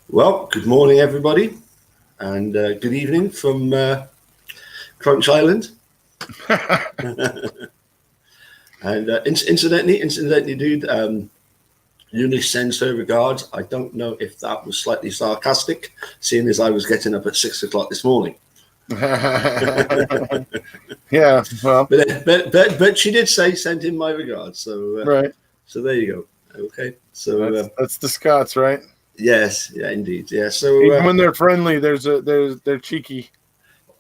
Well, good morning, everybody, and good evening from Crunch Island. And incidentally, dude, Luna sends her regards. I don't know if that was slightly sarcastic, seeing as I was getting up at 6 o'clock this morning. Yeah, well, but she did say send him my regards. So right. So there you go. Okay, so that's the Scots, right? Yes, yeah, indeed, yeah. So even when they're friendly, they're cheeky.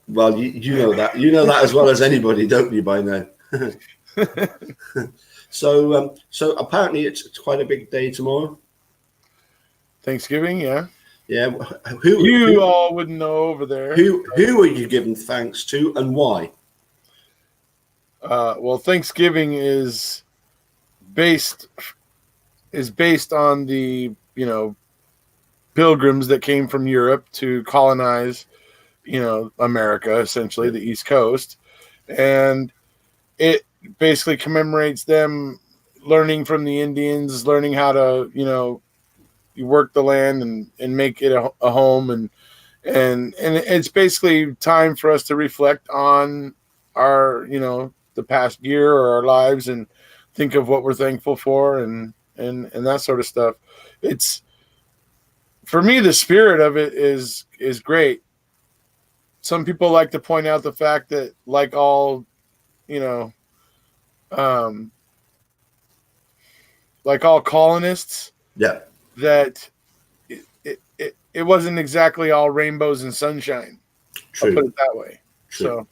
Well, you know that as well as anybody, don't you? By now. So apparently it's quite a big day tomorrow. Thanksgiving, yeah. Yeah. Who all wouldn't know over there? Who are you giving thanks to, and why? Well, Thanksgiving is based on the pilgrims that came from Europe to colonize America, essentially the East Coast, and it basically commemorates them learning from the Indians, learning how to you work the land and make it a home, and it's basically time for us to reflect on our the past year or our lives and think of what we're thankful for and that sort of stuff. It's, for me, the spirit of it is great. Some people like to point out the fact that, like all like all colonists, Yeah, that it wasn't exactly all rainbows and sunshine. true. I'll put it that way. True.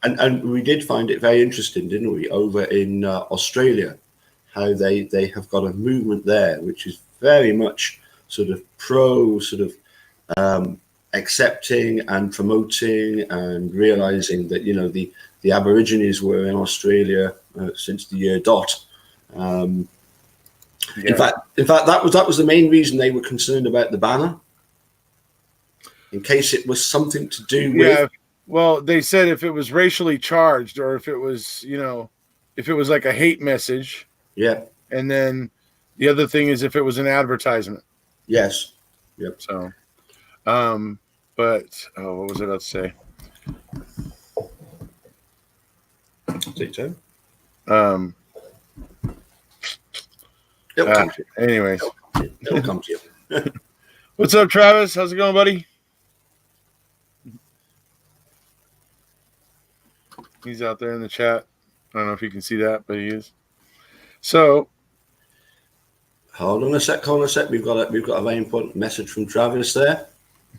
And we did find it very interesting, didn't we, over in Australia, how they have got a movement there which is very much sort of pro accepting and promoting and realizing that the Aborigines were in Australia since the year dot. In fact, that was the main reason they were concerned about the banner, in case it was something to do with. Yeah, well, they said if it was racially charged, or if it was if it was like a hate message. Yeah. And then the other thing is if it was an advertisement. Yes. Yep. So, but what was I about to say? Take time. Anyways, it'll come to you. What's up, Travis? How's it going, buddy? He's out there in the chat. I don't know if you can see that, but he is. So, hold on a sec. We've got a very important message from Travis there.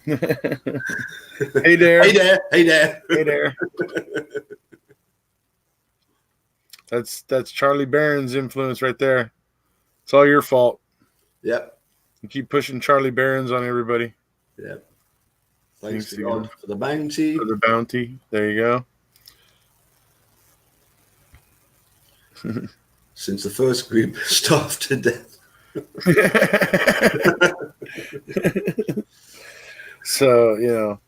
Hey there. Hey there. That's Charlie Barron's influence right there. It's all your fault. Yep. You keep pushing Charlie Barron's on everybody. Yep. Thanks to God for the bounty. For the bounty. There you go. Since the first group starved to death. So,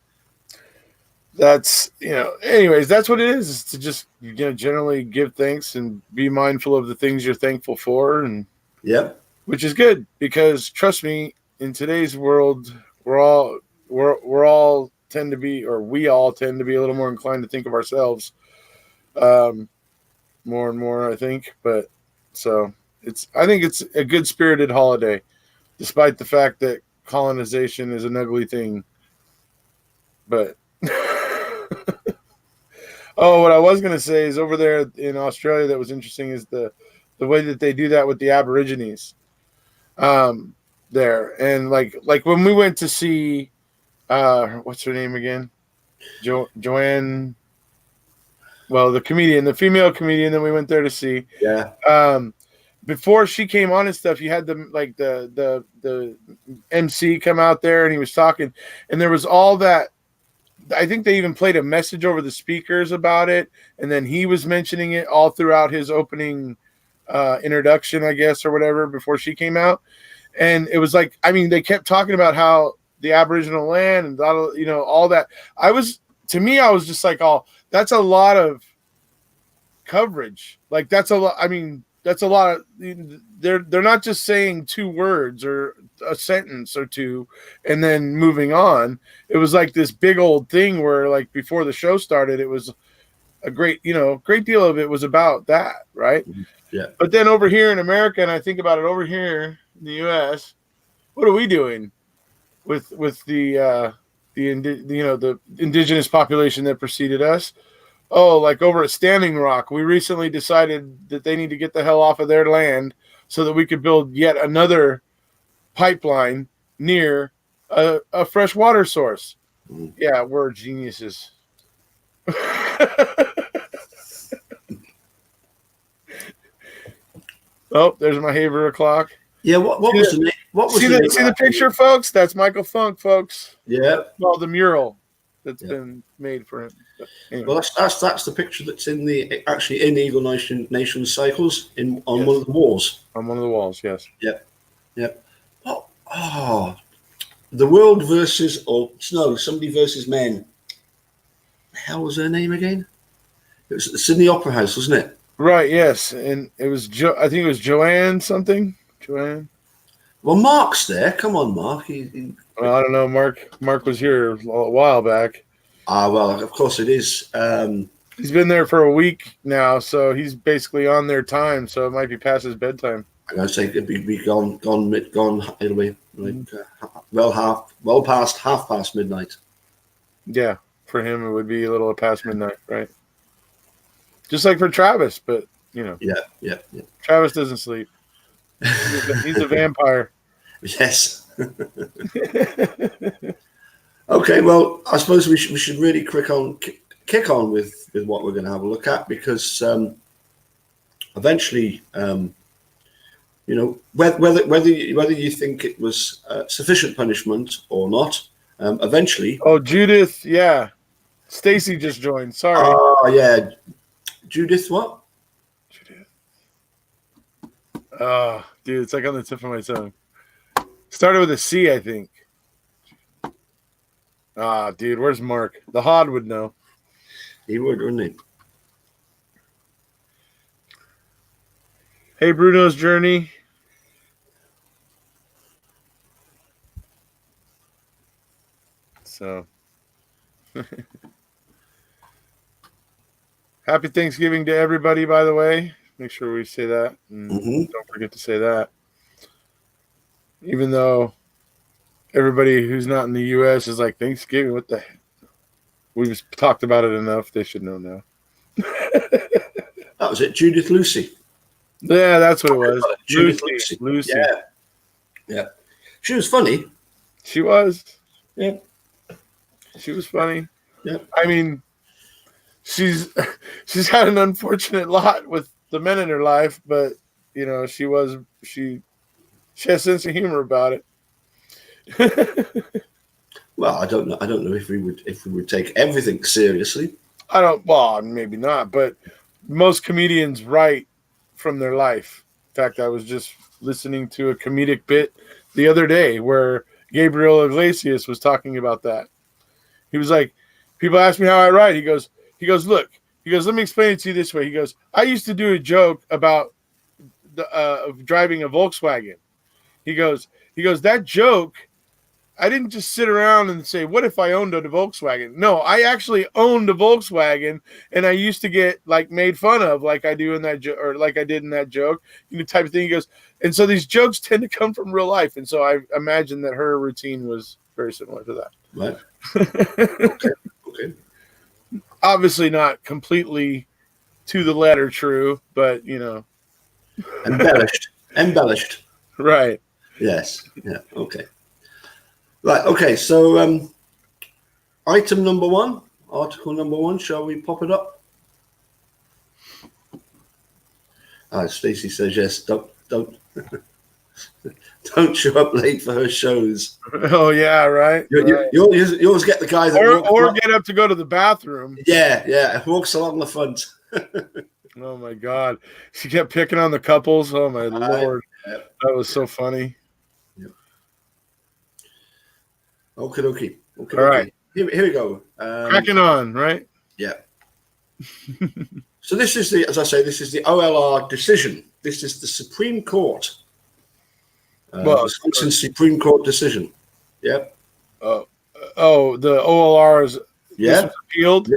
that's, anyways, that's what it is to just, generally give thanks and be mindful of the things you're thankful for. And yep. Which is good, because trust me, in today's world, we all tend to be a little more inclined to think of ourselves, more and more, I think. But so I think it's a good spirited holiday, despite the fact that colonization is an ugly thing. But what I was going to say is, over there in Australia, that was interesting, is the way that they do that with the Aborigines there. And like when we went to see, what's her name again? Joanne. Well, the female comedian that we went there to see. Yeah. Before she came on and stuff, you had the MC come out there, and he was talking, and there was all that. I think they even played a message over the speakers about it, and then he was mentioning it all throughout his opening introduction, I guess, or whatever, before she came out. And it was like, they kept talking about how the Aboriginal land and all that. I was just like, that's a lot of coverage. Like, that's a lot. that's a lot of, they're not just saying two words or a sentence or two and then moving on. It was like this big old thing where, like, before the show started, it was a great deal of it was about that, right? Yeah. But then over here in America, and I think about it over here in the US, what are we doing with the indigenous population that preceded us? Oh, like over at Standing Rock, we recently decided that they need to get the hell off of their land so that we could build yet another pipeline near a fresh water source. Yeah, we're geniuses. Oh, there's my Haver clock. Yeah, what was the name? What was see the picture, folks? That's Michael Funk, folks. Yeah. Well, the mural that's been made for him. Anyway. Well, that's the picture that's in Eagle Nation cycles on one of the walls. On one of the walls, yes. Yep. The world versus somebody versus men. The hell was her name again? It was the Sydney Opera House, wasn't it? Right. Yes, and it was I think it was Joanne something. Joanne. Well, Mark's there. Come on, Mark. Well, I don't know. Mark was here a while back. Well, of course it is. He's been there for a week now, so he's basically on their time. So it might be past his bedtime. I'd say it'd be gone. It'll be well past past midnight. Yeah, for him it would be a little past midnight, right? Just like for Travis, but Yeah. Travis doesn't sleep. He's a vampire. Yes. Okay, well, I suppose we should really kick on with what we're going to have a look at, because eventually, whether you think it was sufficient punishment or not, eventually. Oh, Judith, yeah, Stacy just joined. Sorry. Oh yeah, Judith. What? Judith. Oh, dude, it's like on the tip of my tongue. Started with a C, I think. Dude, where's Mark? The Hod would know. He would, wouldn't he? Hey, Bruno's Journey. So, happy Thanksgiving to everybody, by the way. Make sure we say that. And don't forget to say that. Even though everybody who's not in the U.S. is like, Thanksgiving, what the heck? We've talked about it enough. They should know now. That was it, Judith Lucy. Yeah, that's what it was. Judith Lucy. Yeah. She was funny. She was. Yeah. She was funny. Yeah. I mean, she's had an unfortunate lot with the men in her life, but she has a sense of humor about it. Well, I don't know if we would take everything seriously. Well, maybe not, but most comedians write from their life. In fact, I was just listening to a comedic bit the other day where Gabriel Iglesias was talking about that. He was like, people ask me how I write. He goes, look, let me explain it to you this way. He goes, I used to do a joke about driving a Volkswagen. He goes, that joke, I didn't just sit around and say, what if I owned a Volkswagen? No, I actually owned a Volkswagen, and I used to get made fun of like I do in that joke, or like I did in that joke, type of thing. He goes, and so these jokes tend to come from real life. And so I imagine that her routine was very similar to that. Right. Okay. Obviously not completely to the letter true, but Embellished. Right. Yes. Yeah. Okay. Right. Okay. So, article number one. Shall we pop it up? Stacey says yes. Don't don't show up late for her shows. Oh yeah, right. You always get the guy that or get up to go to the bathroom. Yeah. Walks along the front. Oh my God, she kept picking on the couples. Oh my Lord, that was so funny. Okay. All right. Here we go. Cracking on, right? Yeah. So this is the, as I say, this is the OLR decision. This is the Supreme Court, Wisconsin Supreme Court decision. Yep. The OLR's. Yeah. This was appealed.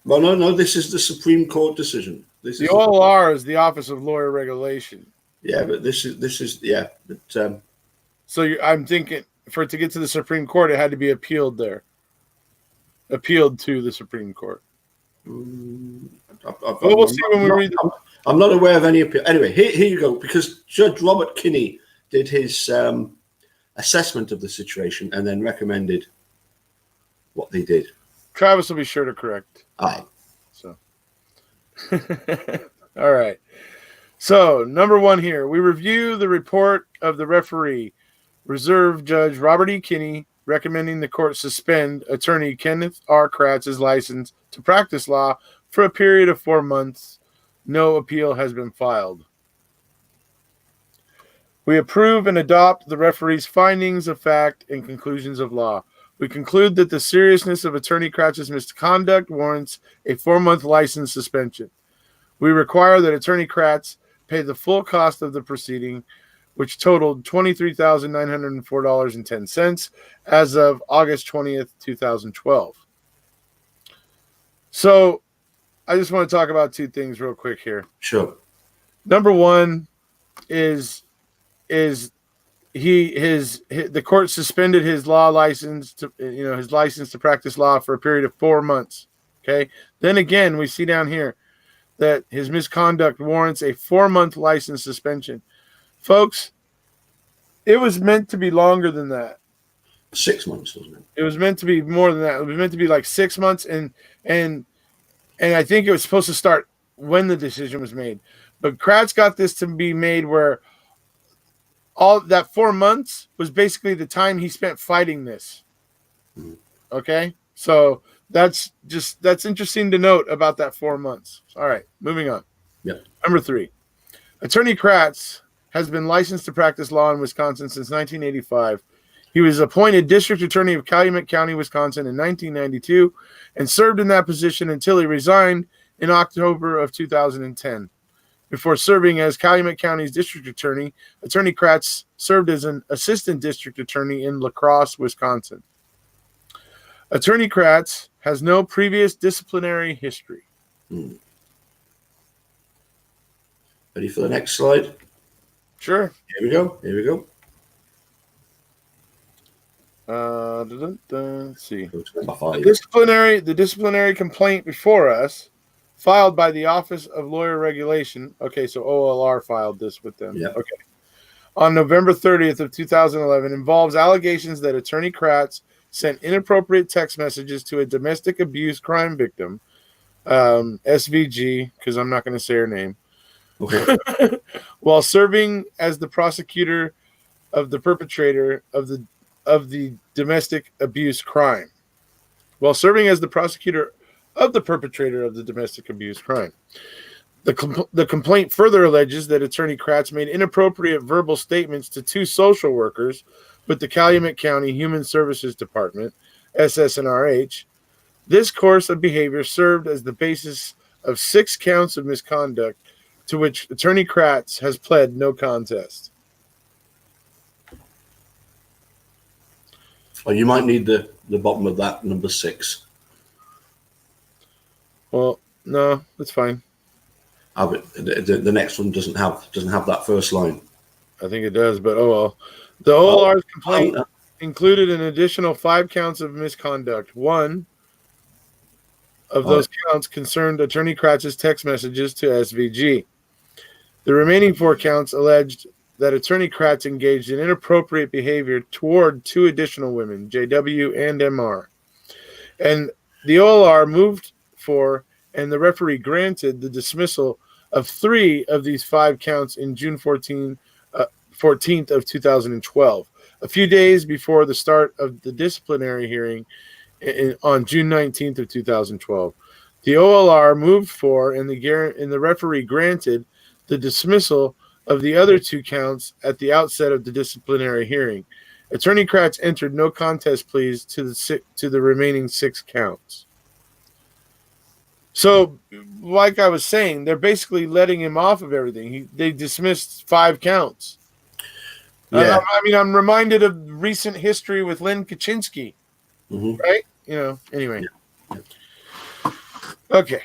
Well, no. This is the Supreme Court decision. This the is OLR is the Office of Lawyer Regulation. Yeah, but this is yeah. But so I'm thinking for it to get to the Supreme Court, it had to be appealed there. Appealed to the Supreme Court. We'll see when we read. I'm not aware of any appeal. Anyway, here you go. Because Judge Robert Kinney did his assessment of the situation and then recommended what they did. Travis will be sure to correct. Aye. So, all right. So, number one here, we review the report of the referee, Reserve Judge Robert E. Kinney, recommending the court suspend attorney Kenneth R. Kratz's license to practice law for a period of 4 months. No appeal has been filed. We approve and adopt the referee's findings of fact and conclusions of law. We conclude that the seriousness of attorney Kratz's misconduct warrants a 4-month license suspension. We require that attorney Kratz pay the full cost of the proceeding, which totaled $23,904.10 as of August 20th, 2012. So I just want to talk about two things real quick here. Sure. Number one is the court suspended his law license to his license to practice law for a period of 4 months. Okay. Then again, we see down here that his misconduct warrants a 4-month license suspension. Folks, it was meant to be longer than that. 6 months, wasn't it? It was meant to be more than that. It was meant to be like 6 months, and I think it was supposed to start when the decision was made. But Kratz got this to be made where all that 4 months was basically the time he spent fighting this. Mm-hmm. Okay? So that's interesting to note about that 4 months. All right, moving on. Yeah. Number 3. Attorney Kratz has been licensed to practice law in Wisconsin since 1985. He was appointed district attorney of Calumet County, Wisconsin in 1992 and served in that position until he resigned in October of 2010. Before serving as Calumet County's district attorney, Attorney Kratz served as an assistant district attorney in La Crosse, Wisconsin. Attorney Kratz has no previous disciplinary history. Ready for the next slide? Sure. Here we go. Let's see. The disciplinary complaint before us, filed by the Office of Lawyer Regulation. Okay, so OLR filed this with them. Yeah. Okay. On November 30th of 2011, involves allegations that Attorney Kratz sent inappropriate text messages to a domestic abuse crime victim, SVG, because I'm not going to say her name, okay. while serving as the prosecutor of the perpetrator of the domestic abuse crime. While serving as the prosecutor of the perpetrator of the domestic abuse crime. The complaint further alleges that Attorney Kratz made inappropriate verbal statements to 2 social workers with the Calumet County Human Services Department, SSNRH. This course of behavior served as the basis of 6 counts of misconduct to which Attorney Kratz has pled no contest. Well, you might need the bottom of that, number 6. Well, no, that's fine. But the next one doesn't have that first line. I think it does, but oh well. The OLR's complaint included an additional 5 counts of misconduct. 1 of those counts concerned Attorney Kratz's text messages to SVG. The remaining 4 counts alleged that Attorney Kratz engaged in inappropriate behavior toward 2 additional women, JW and MR. And the OLR moved for, and the referee granted, the dismissal of 3 of these 5 counts in June 14th of 2012, a few days before the start of the disciplinary hearing on June 19th of 2012. The OLR moved for, and the referee granted, the dismissal of the other 2 counts at the outset of the disciplinary hearing. Attorney Kratz entered no contest pleas to the remaining 6 counts. So, like I was saying, they're basically letting him off of everything. They dismissed 5 counts. Yeah. I mean, I'm reminded of recent history with Len Kaczynski, right? Anyway. Yeah. Okay.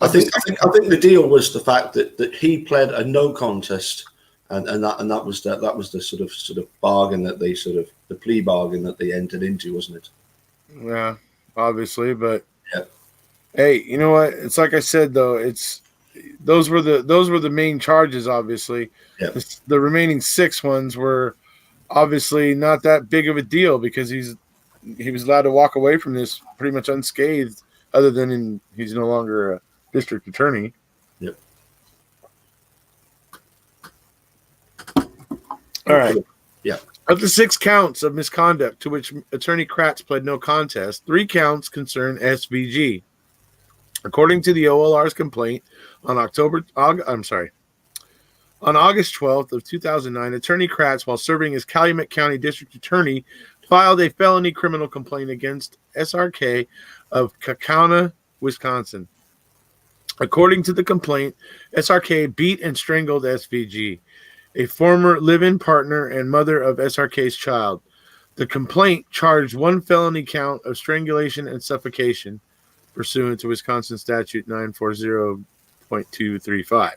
I think the deal was the fact that he pled a no contest, and that was the sort of bargain that they the plea bargain that they entered into, wasn't it? Yeah, obviously, but yeah. Hey, you know what? It's like I said though. Those were the main charges. Obviously, Yeah. The remaining 6 ones were obviously not that big of a deal because he was allowed to walk away from this pretty much unscathed, other than he's no longer a district attorney. Yep. All right. Yeah. Of the 6 counts of misconduct to which Attorney Kratz pled no contest, 3 counts concern SVG. According to the OLR's complaint, on August 12th of 2009, Attorney Kratz, while serving as Calumet County District Attorney, filed a felony criminal complaint against SRK of Kaukauna, Wisconsin. According to the complaint, SRK beat and strangled SVG, a former live-in partner and mother of SRK's child. The complaint charged 1 felony count of strangulation and suffocation, pursuant to Wisconsin Statute 940.235.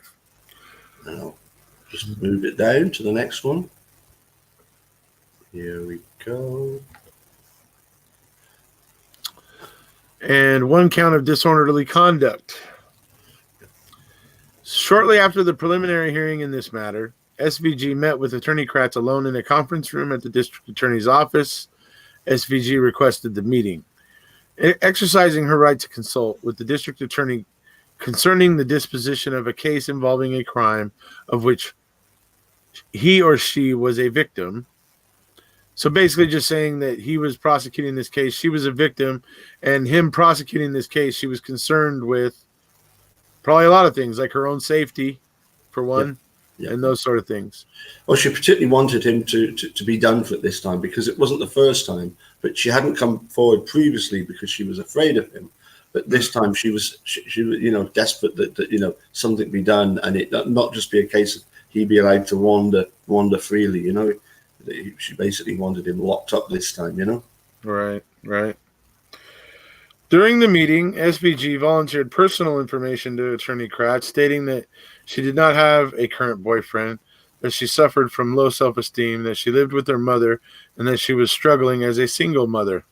Now, just move it down to the next one. Here we go. And 1 count of disorderly conduct. Shortly after the preliminary hearing in this matter, SVG met with Attorney Kratz alone in a conference room at the district attorney's office. SVG requested the meeting, exercising her right to consult with the district attorney concerning the disposition of a case involving a crime of which he or she was a victim. So basically just saying that he was prosecuting this case, she was a victim, and him prosecuting this case, she was concerned with probably a lot of things, like her own safety, for one, and those sort of things. Well, she particularly wanted him to be done for it this time, because it wasn't the first time, but she hadn't come forward previously because she was afraid of him. But this time she was desperate that something be done, and it not just be a case of he be allowed to wander freely. She basically wanted him locked up this time. Right. During the meeting, SVG volunteered personal information to Attorney Kratz, stating that she did not have a current boyfriend, that she suffered from low self-esteem, that she lived with her mother, and that she was struggling as a single mother.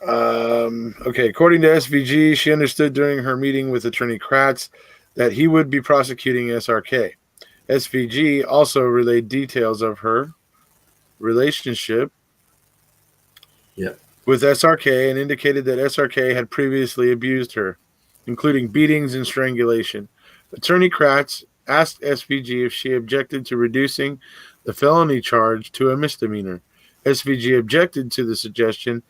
According to SVG, she understood during her meeting with Attorney Kratz that he would be prosecuting SRK. SVG also relayed details of her relationship with SRK and indicated that SRK had previously abused her, including beatings and strangulation. Attorney Kratz asked SVG if she objected to reducing the felony charge to a misdemeanor. SVG objected to the suggestion.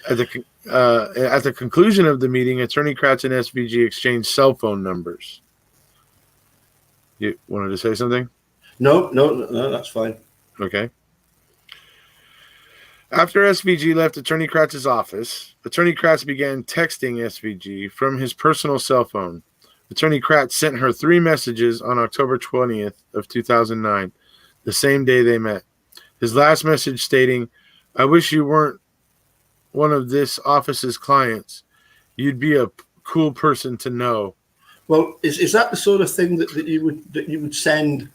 At the conclusion of the meeting, Attorney Kratz and SVG exchanged cell phone numbers. You wanted to say something? No, that's fine. Okay. After SVG left Attorney Kratz's office, Attorney Kratz began texting SVG from his personal cell phone. Attorney Kratz sent her 3 messages on October 20th of 2009, the same day they met. His last message stating, "I wish you weren't one of this office's clients. You'd be a cool person to know." Well, is that the sort of thing that you would send,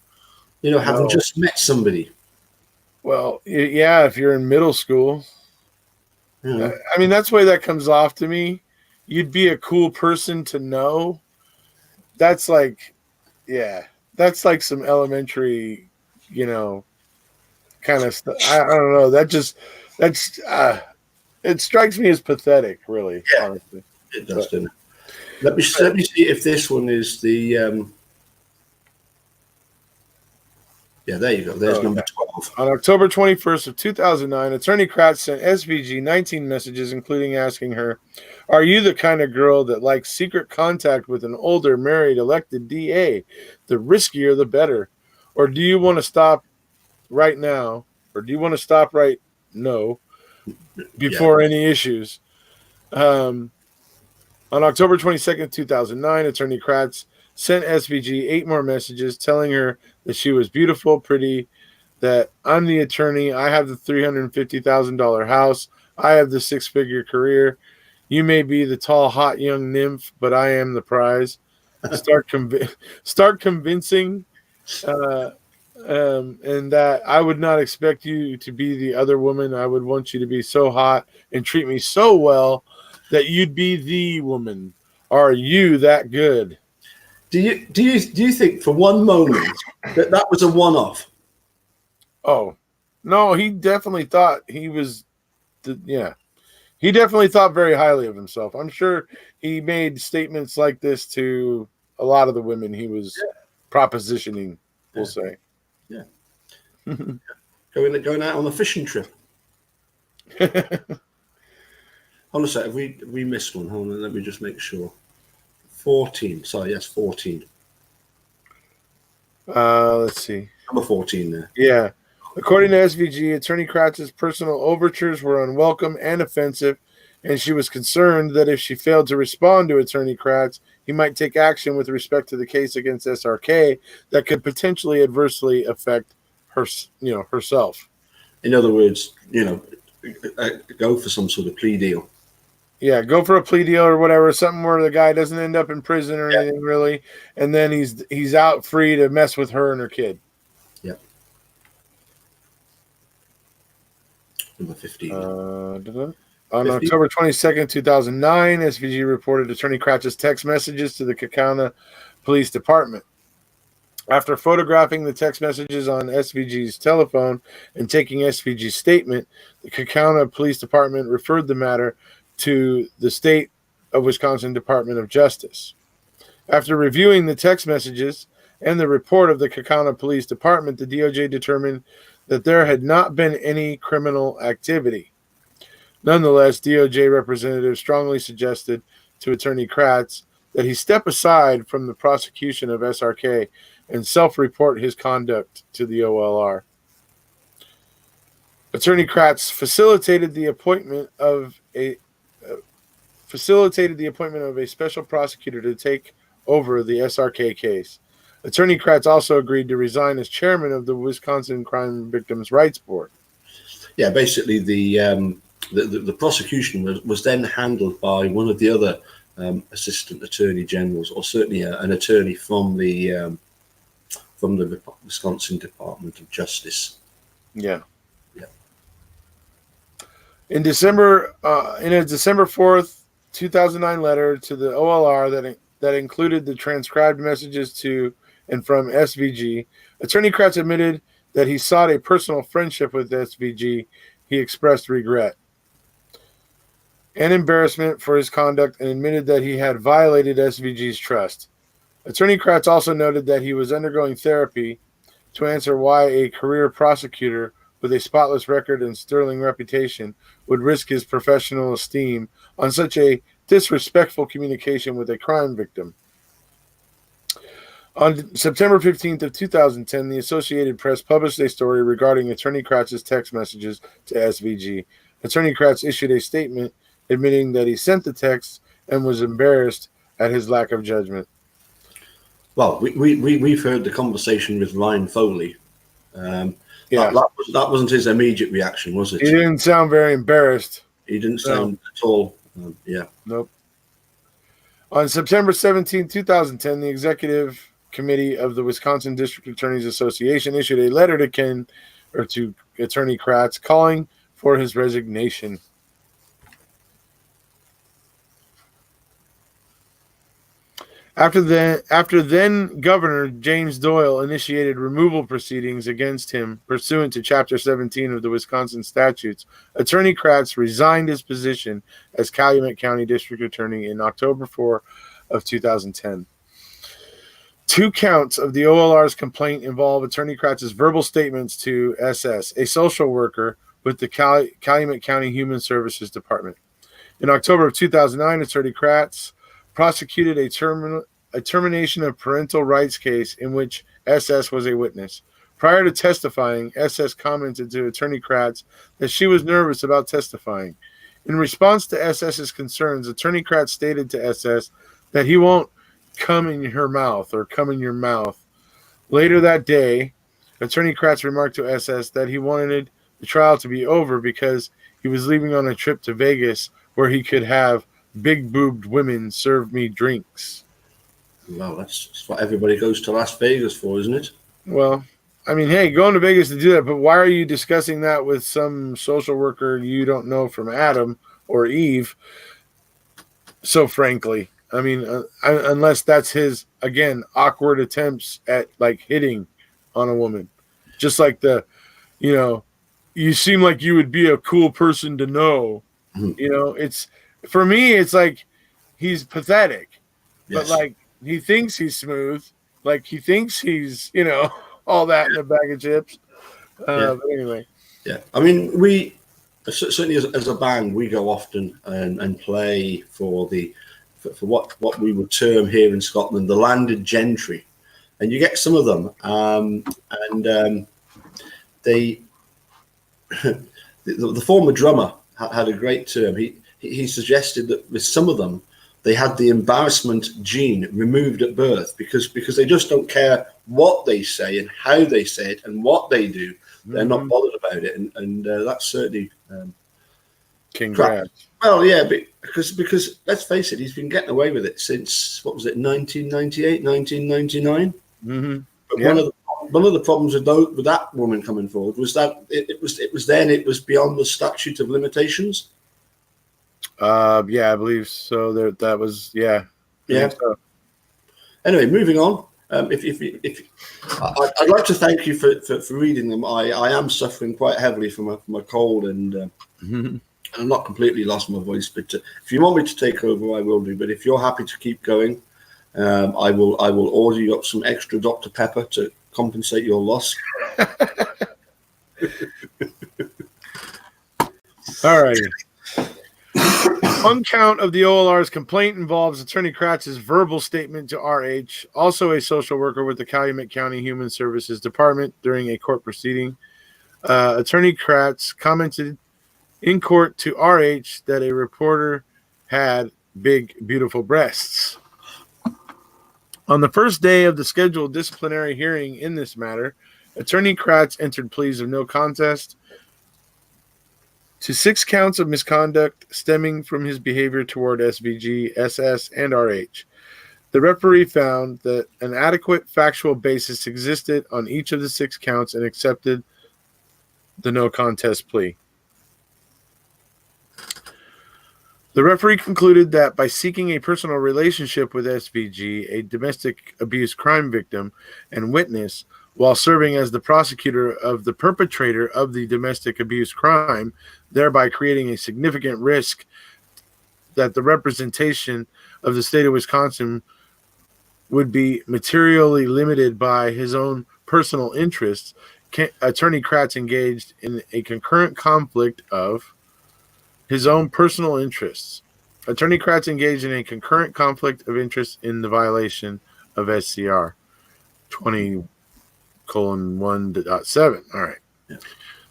having just met somebody? Well, yeah, if you're in middle school. Yeah. I mean, that's the way that comes off to me. You'd be a cool person to know. That's like, that's like some elementary, kind of stuff. I don't know. It strikes me as pathetic, really. Yeah, honestly. It does, doesn't it? Let me see if this one is the. There you go. There's number 12. On October 21st of 2009, Attorney Kratz sent SVG 19 messages, including asking her, "Are you the kind of girl that likes secret contact with an older, married, elected DA? The riskier, the better. Or do you want to stop right now? Or do you want to stop right now before any issues?" On October 22nd, 2009, Attorney Kratz sent SVG 8 more messages telling her that she was beautiful, pretty, that I'm the attorney, I have the $350,000 house, I have the 6-figure career. You may be the tall, hot young nymph, but I am the prize. Start convincing, uh, and that I would not expect you to be the other woman. I would want you to be so hot and treat me so well that you'd be the woman. Are you that good? Do you think for one moment that was a one-off? Oh, no, he definitely thought he was. Yeah, he definitely thought very highly of himself. I'm sure he made statements like this to a lot of the women he was propositioning. We'll say. Yeah. Going out on a fishing trip. Hold on a sec. Have we missed one? Hold on, let me just make sure. 14. Sorry, yes, 14. Let's see. Number 14 there. Yeah. According to SVG, Attorney Kratz's personal overtures were unwelcome and offensive, and she was concerned that if she failed to respond to Attorney Kratz, he might take action with respect to the case against SRK that could potentially adversely affect her, herself. In other words, go for some sort of plea deal. Yeah, go for a plea deal or whatever, something where the guy doesn't end up in prison or anything really, and then he's out free to mess with her and her kid. Yep. Number 15. On 15? October 22nd, 2009, SVG reported Attorney Kratz's text messages to the Kaukauna Police Department. After photographing the text messages on SVG's telephone and taking SVG's statement, the Kaukauna Police Department referred the matter to the State of Wisconsin Department of Justice. After reviewing the text messages and the report of the Kaukauna Police Department, the DOJ determined that there had not been any criminal activity. Nonetheless, DOJ representatives strongly suggested to Attorney Kratz that he step aside from the prosecution of SRK and self-report his conduct to the OLR. Attorney Kratz facilitated the appointment of a special prosecutor to take over the SRK case. Attorney Kratz also agreed to resign as chairman of the Wisconsin Crime Victims' Rights Board. Yeah, basically the prosecution was then handled by one of the other assistant attorney generals, or certainly an attorney from the Wisconsin Department of Justice. Yeah. In December 4th, 2009 letter to the OLR that included the transcribed messages to and from SVG, Attorney Kratz admitted that he sought a personal friendship with SVG. He expressed regret and embarrassment for his conduct and admitted that he had violated SVG's trust. Attorney Kratz also noted that he was undergoing therapy to answer why a career prosecutor with a spotless record and sterling reputation would risk his professional esteem on such a disrespectful communication with a crime victim. On September 15th of 2010, the Associated Press published a story regarding Attorney Kratz's text messages to SVG. Attorney Kratz issued a statement admitting that he sent the text and was embarrassed at his lack of judgment. Well, we've heard the conversation with Ryan Foley. That wasn't his immediate reaction, was it? He didn't sound very embarrassed. He didn't sound at all. Nope. On September 17, 2010, the Executive Committee of the Wisconsin District Attorneys Association issued a letter to Attorney Kratz calling for his resignation. After then Governor James Doyle initiated removal proceedings against him pursuant to Chapter 17 of the Wisconsin statutes, Attorney Kratz resigned his position as Calumet County District Attorney in October 4 of 2010. 2 counts of the OLR's complaint involve Attorney Kratz's verbal statements to SS, a social worker with the Calumet County Human Services Department. In October of 2009, Attorney Kratz prosecuted a termination of parental rights case in which SS was a witness. Prior to testifying, SS commented to Attorney Kratz that she was nervous about testifying. In response to SS's concerns, Attorney Kratz stated to SS that he won't come in her mouth or come in your mouth. Later that day, Attorney Kratz remarked to SS that he wanted the trial to be over because he was leaving on a trip to Vegas where he could have big-boobed women serve me drinks. Well, that's what everybody goes to Las Vegas for, isn't it? Well, I mean, hey, going to Vegas to do that, but why are you discussing that with some social worker you don't know from Adam or Eve? So frankly, I mean, unless that's his, again, awkward attempts at like hitting on a woman, just like you know, you seem like you would be a cool person to know. Mhm. It's for me, it's like he's pathetic, but Yes. like he thinks he's smooth, like he thinks he's, all that in a bag of chips. Yeah. But anyway, Yeah. I mean, we certainly as a band, we go often and play for what we would term here in Scotland the landed gentry, and you get some of them, and they the former drummer had a great term. He suggested that with some of them, they had the embarrassment gene removed at birth because they just don't care what they say and how they say it and what they do. They're not bothered about it, and that's certainly congrats. well, yeah, because let's face it, he's been getting away with it since what was it, 1998, 1999. Mm-hmm. But Yeah. one of the problems with that woman coming forward was that it was beyond the statute of limitations. Yeah, I believe so. That was, yeah. Yeah. So. Anyway, moving on. If I'd like to thank you for reading them. I am suffering quite heavily from a cold, and I'm not completely lost my voice. But if you want me to take over, I will do. But if you're happy to keep going, I will order you up some extra Dr. Pepper to compensate your loss. All right. One count of the OLR's complaint involves Attorney Kratz's verbal statement to RH, also a social worker with the Calumet County Human Services Department, during a court proceeding. Attorney Kratz commented in court to RH that a reporter had big, beautiful breasts. On the first day of the scheduled disciplinary hearing in this matter, Attorney Kratz entered pleas of no contest to 6 counts of misconduct stemming from his behavior toward SVG, SS, and RH. The referee found that an adequate factual basis existed on each of the 6 counts and accepted the no contest plea. The referee concluded that by seeking a personal relationship with SVG, a domestic abuse crime victim and witness, while serving as the prosecutor of the perpetrator of the domestic abuse crime, thereby creating a significant risk that the representation of the state of Wisconsin would be materially limited by his own personal interests, Attorney Kratz engaged in a concurrent conflict of his own personal interests. Attorney Kratz engaged in a concurrent conflict of interest in the violation of SCR 20:1.7. All right. Yeah.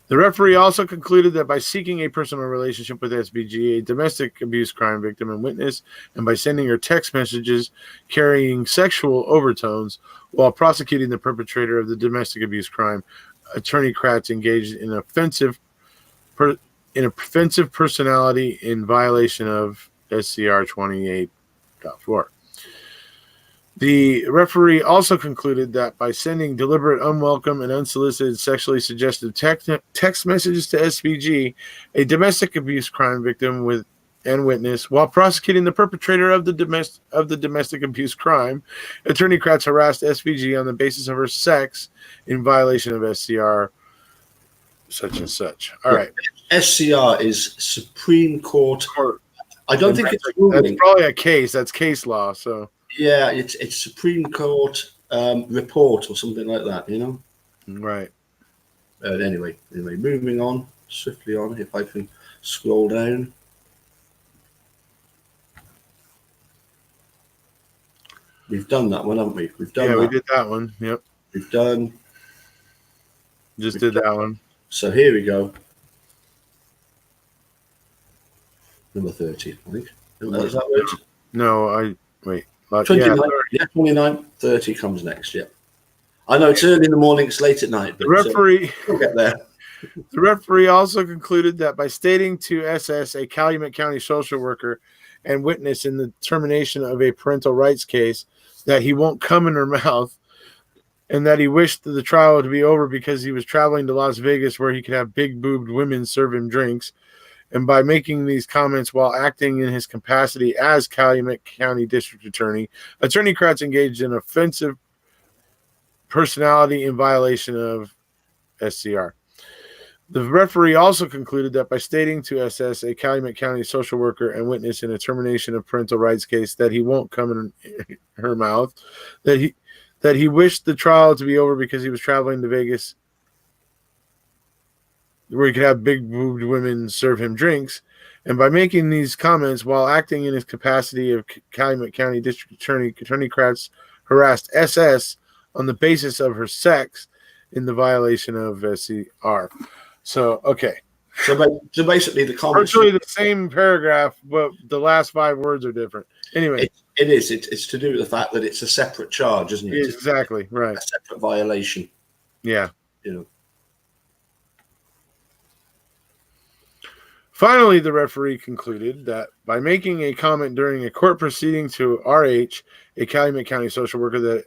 The referee also concluded that by seeking a personal relationship with SVG, a domestic abuse crime victim and witness, and by sending her text messages carrying sexual overtones while prosecuting the perpetrator of the domestic abuse crime, Attorney Kratz engaged in offensive personality in violation of SCR 28.4. The referee also concluded that by sending deliberate, unwelcome, and unsolicited sexually suggestive text messages to SVG, a domestic abuse crime victim and witness, while prosecuting the perpetrator of the domestic abuse crime, Attorney Kratz harassed SVG on the basis of her sex in violation of SCR such and such. All right. SCR is Supreme Court. I don't think it's ruling. That's probably a case. That's case law. So yeah, it's Supreme Court report or something like that. Right. Anyway, moving on swiftly on. If I can scroll down. We've done that one, haven't we? We've done. Yeah, that. we did that one. Yep. We've done. Did that one. So here we go. number 30, I think. Is that right? No, wait. 29, yeah, 29, 30 comes next, yeah. I know it's early in the morning, it's late at night, but The referee we'll get there. The referee also concluded that by stating to SS, a Calumet County social worker and witness in the termination of a parental rights case, that he won't come in her mouth, and that he wished the trial to be over because he was traveling to Las Vegas where he could have big-boobed women serve him drinks. And by making these comments while acting in his capacity as Calumet County District Attorney, Attorney Kratz engaged in offensive personality in violation of SCR. The referee also concluded that by stating to SS, a Calumet County social worker and witness in a termination of parental rights case, that he won't come in her mouth, that he wished the trial to be over because he was traveling to Vegas where he could have big-boobed women serve him drinks. And by making these comments while acting in his capacity of Calumet County District Attorney, Attorney Kratz harassed SS on the basis of her sex in the violation of SCR. So, okay. So basically the comments... Virtually the same paragraph, but the last 5 words are different. Anyway. It is. It's to do with the fact that it's a separate charge, isn't it? Exactly, right. A separate violation. Yeah. You know. Finally, the referee concluded that by making a comment during a court proceeding to RH, a Calumet County social worker, that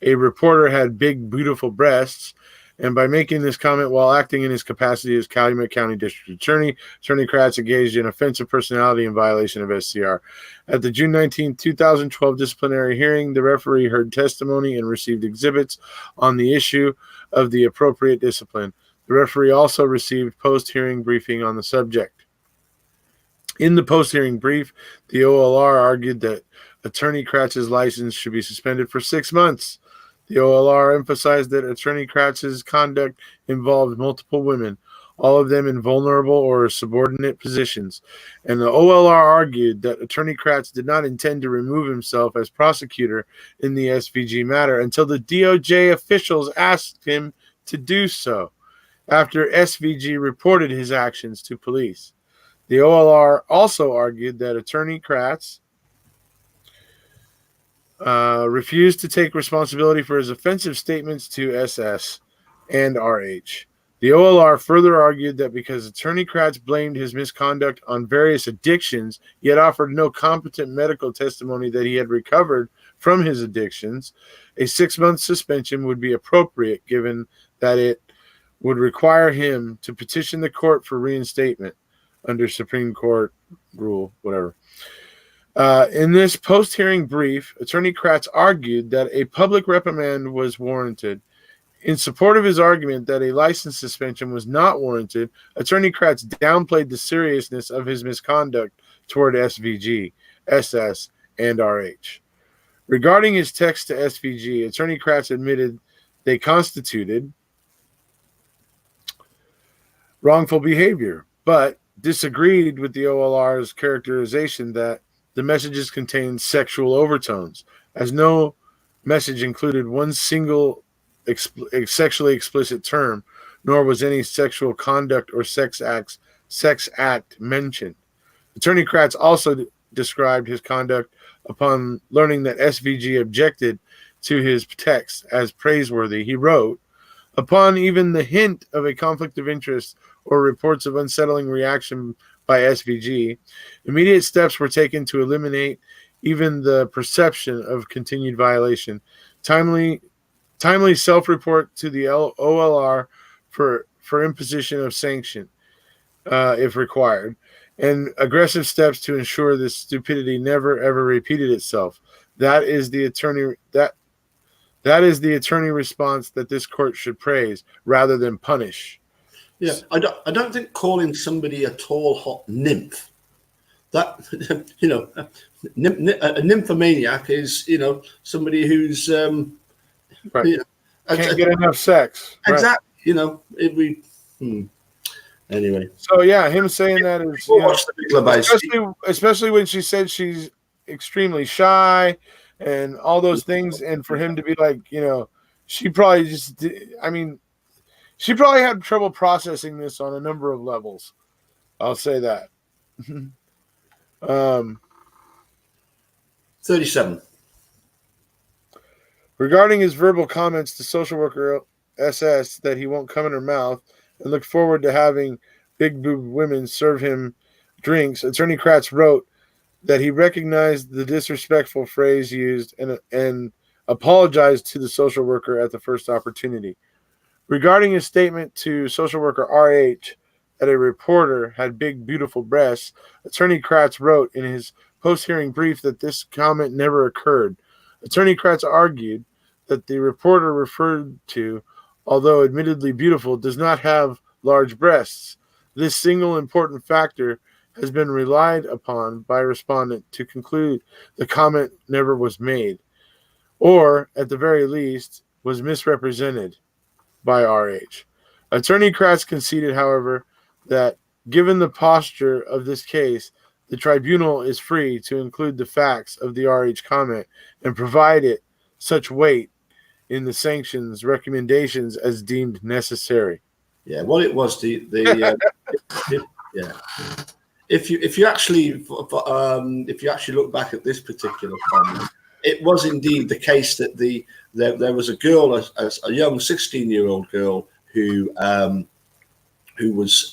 a reporter had big, beautiful breasts, and by making this comment while acting in his capacity as Calumet County District Attorney, Attorney Kratz engaged in offensive personality in violation of SCR. At the June 19, 2012 disciplinary hearing, the referee heard testimony and received exhibits on the issue of the appropriate discipline. The referee also received post-hearing briefing on the subject. In the post-hearing brief, the OLR argued that Attorney Kratz's license should be suspended for 6 months. The OLR emphasized that Attorney Kratz's conduct involved multiple women, all of them in vulnerable or subordinate positions. And the OLR argued that Attorney Kratz did not intend to remove himself as prosecutor in the SVG matter until the DOJ officials asked him to do so, after SVG reported his actions to police. The OLR also argued that Attorney Kratz refused to take responsibility for his offensive statements to SS and RH. The OLR further argued that because Attorney Kratz blamed his misconduct on various addictions, yet offered no competent medical testimony that he had recovered from his addictions, a 6-month suspension would be appropriate, given that it would require him to petition the court for reinstatement under Supreme Court rule, whatever. In this post-hearing brief, Attorney Kratz argued that a public reprimand was warranted. In support of his argument that a license suspension was not warranted, Attorney Kratz downplayed the seriousness of his misconduct toward SVG, SS, and RH. Regarding his text to SVG, Attorney Kratz admitted they constituted wrongful behavior, but disagreed with the OLR's characterization that the messages contained sexual overtones, as no message included one single sexually explicit term, nor was any sexual conduct or sex act mentioned. Attorney Kratz also described his conduct upon learning that SVG objected to his text as praiseworthy. He wrote, "Upon even the hint of a conflict of interest or reports of unsettling reaction by SVG, immediate steps were taken to eliminate even the perception of continued violation. Timely self-report to the OLR for imposition of sanction, if required, and aggressive steps to ensure this stupidity never ever repeated itself. That is the attorney response that this court should praise rather than punish." Yeah, I don't think calling somebody a tall, hot nymph, that, a nymphomaniac is, somebody who's, right. Can't get enough sex. Exactly. Right. Anyway. So, yeah, him saying that is, especially when she said she's extremely shy and all those things. And for him to be like, she probably she probably had trouble processing this on a number of levels. I'll say that. Um, 37. Regarding his verbal comments to social worker SS that he won't come in her mouth and look forward to having big boob women serve him drinks, Attorney Kratz wrote that he recognized the disrespectful phrase used and apologized to the social worker at the first opportunity. Regarding his statement to social worker RH that a reporter had big, beautiful breasts, Attorney Kratz wrote in his post-hearing brief that this comment never occurred. Attorney Kratz argued that the reporter referred to, although admittedly beautiful, does not have large breasts. This single important factor has been relied upon by respondent to conclude the comment never was made, or, at the very least, was misrepresented by RH. Attorney Kratz conceded, however, that given the posture of this case, the tribunal is free to include the facts of the RH comment and provide it such weight in the sanctions recommendations as deemed necessary. Yeah, what it was, yeah. If you actually look back at this particular comment, it was indeed the case that there was a girl, a young 16-year-old girl who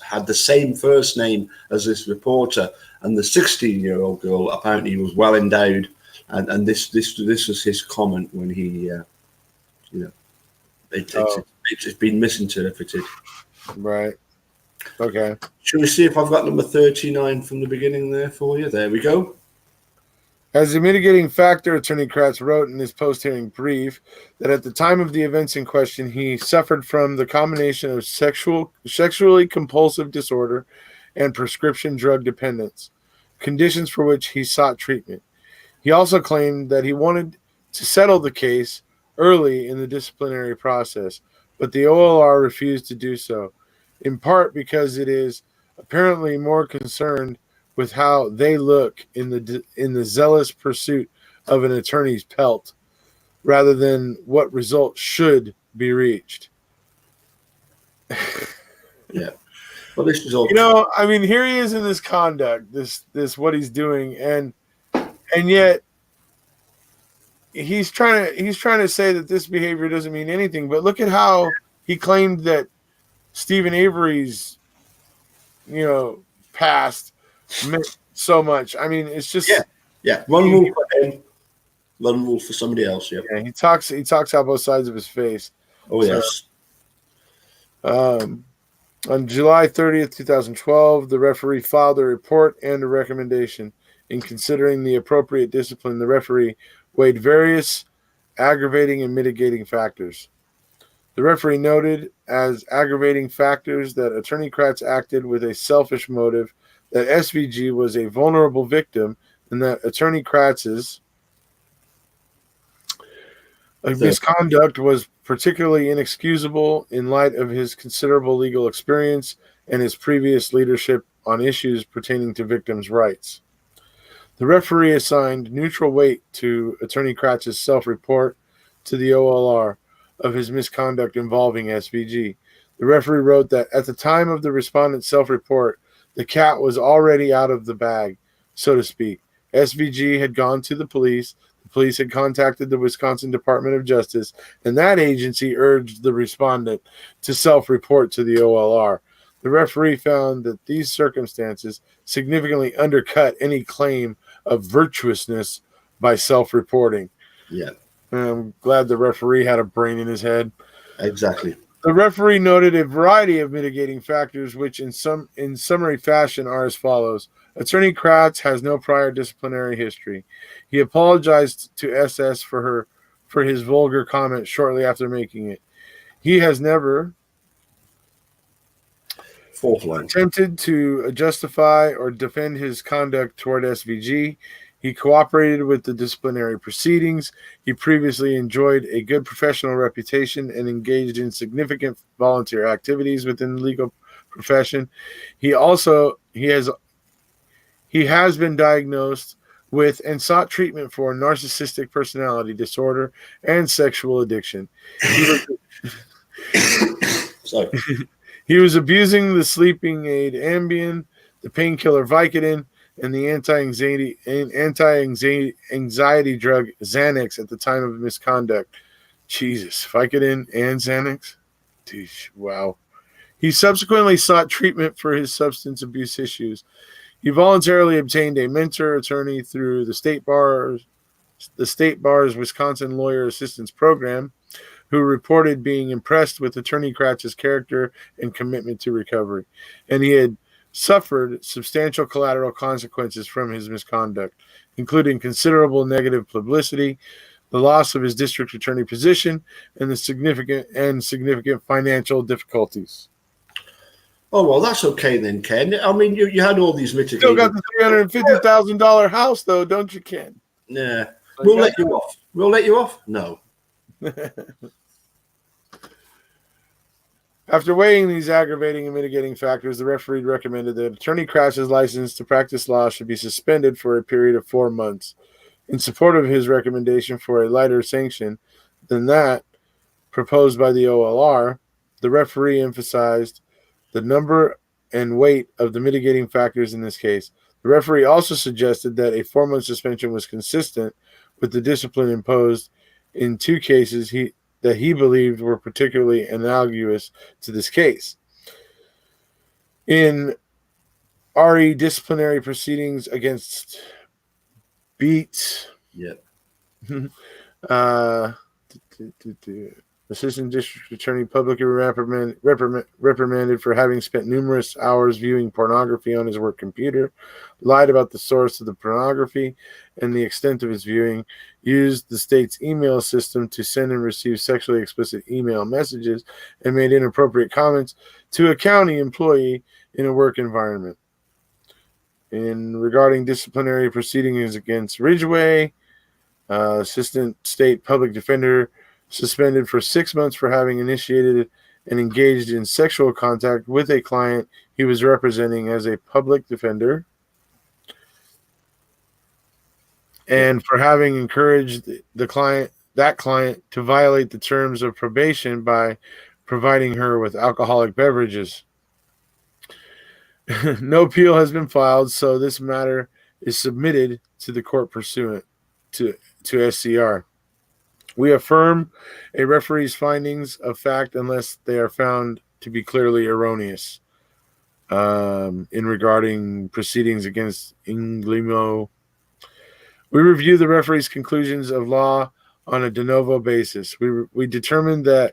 had the same first name as this reporter, and the 16-year-old girl apparently was well endowed, and this was his comment when he it's been misinterpreted. Right. Okay. Shall we see if I've got number 39 from the beginning there for you? There we go. As a mitigating factor, Attorney Kratz wrote in his post-hearing brief that at the time of the events in question, he suffered from the combination of sexually compulsive disorder and prescription drug dependence, conditions for which he sought treatment. He also claimed that he wanted to settle the case early in the disciplinary process, but the OLR refused to do so, in part because it is apparently more concerned with how they look in the zealous pursuit of an attorney's pelt, rather than what result should be reached. Yeah. Well, this is all. I mean, here he is in this conduct, this what he's doing, and yet he's trying to say that this behavior doesn't mean anything. But look at how he claimed that Stephen Avery's, past meant so much. I mean, it's just one rule for him, one rule for somebody else. Yeah, he talks out both sides of his face. Oh yes. On July 30th, 2012, the referee filed a report and a recommendation. In considering the appropriate discipline, the referee weighed various aggravating and mitigating factors. The referee noted as aggravating factors that Attorney Kratz acted with a selfish motive, that SVG was a vulnerable victim, and that Attorney Kratz's misconduct was particularly inexcusable in light of his considerable legal experience and his previous leadership on issues pertaining to victims' rights. The referee assigned neutral weight to Attorney Kratz's self-report to the OLR of his misconduct involving SVG. The referee wrote that at the time of the respondent's self-report, the cat was already out of the bag, so to speak. SVG had gone to the police. The police had contacted the Wisconsin Department of Justice, and that agency urged the respondent to self-report to the OLR. The referee found that these circumstances significantly undercut any claim of virtuousness by self-reporting. Yeah. I'm glad the referee had a brain in his head. Exactly. The referee noted a variety of mitigating factors, which in summary fashion are as follows. Attorney Kratz has no prior disciplinary history. He apologized to SS for his vulgar comment shortly after making it. He has never attempted to justify or defend his conduct toward SVG. He cooperated with the disciplinary proceedings. He previously enjoyed a good professional reputation and engaged in significant volunteer activities within the legal profession. He has been diagnosed with and sought treatment for narcissistic personality disorder and sexual addiction. He was abusing the sleeping aid Ambien, the painkiller Vicodin, and the anti-anxiety drug Xanax at the time of misconduct. Jesus, Vicodin and Xanax? Wow. He subsequently sought treatment for his substance abuse issues. He voluntarily obtained a mentor attorney through the state bar's Wisconsin Lawyer Assistance Program, who reported being impressed with Attorney Kratz's character and commitment to recovery. And he had suffered substantial collateral consequences from his misconduct, including considerable negative publicity, the loss of his district attorney position, and significant financial difficulties. Oh, well, that's okay then, Ken. I mean, you had all these mitigating... Still got the $350,000 house, though, don't you, Ken? Yeah. We'll let you off. We'll let you off? No. After weighing these aggravating and mitigating factors, the referee recommended that Attorney Kratz's license to practice law should be suspended for a period of 4 months. In support of his recommendation for a lighter sanction than that proposed by the OLR, the referee emphasized the number and weight of the mitigating factors in this case. The referee also suggested that a 4-month suspension was consistent with the discipline imposed in 2 cases that he believed were particularly analogous to this case. In RE disciplinary proceedings against Beats, Assistant District Attorney publicly reprimanded for having spent numerous hours viewing pornography on his work computer, lied about the source of the pornography and the extent of his viewing, used the state's email system to send and receive sexually explicit email messages, and made inappropriate comments to a county employee in a work environment. Regarding disciplinary proceedings against Ridgway, Assistant State Public Defender suspended for 6 months for having initiated and engaged in sexual contact with a client he was representing as a public defender, and for having encouraged that client to violate the terms of probation by providing her with alcoholic beverages. No appeal has been filed, so this matter is submitted to the court pursuant to SCR. We affirm a referee's findings of fact unless they are found to be clearly erroneous. In regarding proceedings against Inglimo, we review the referee's conclusions of law on a de novo basis. We determine the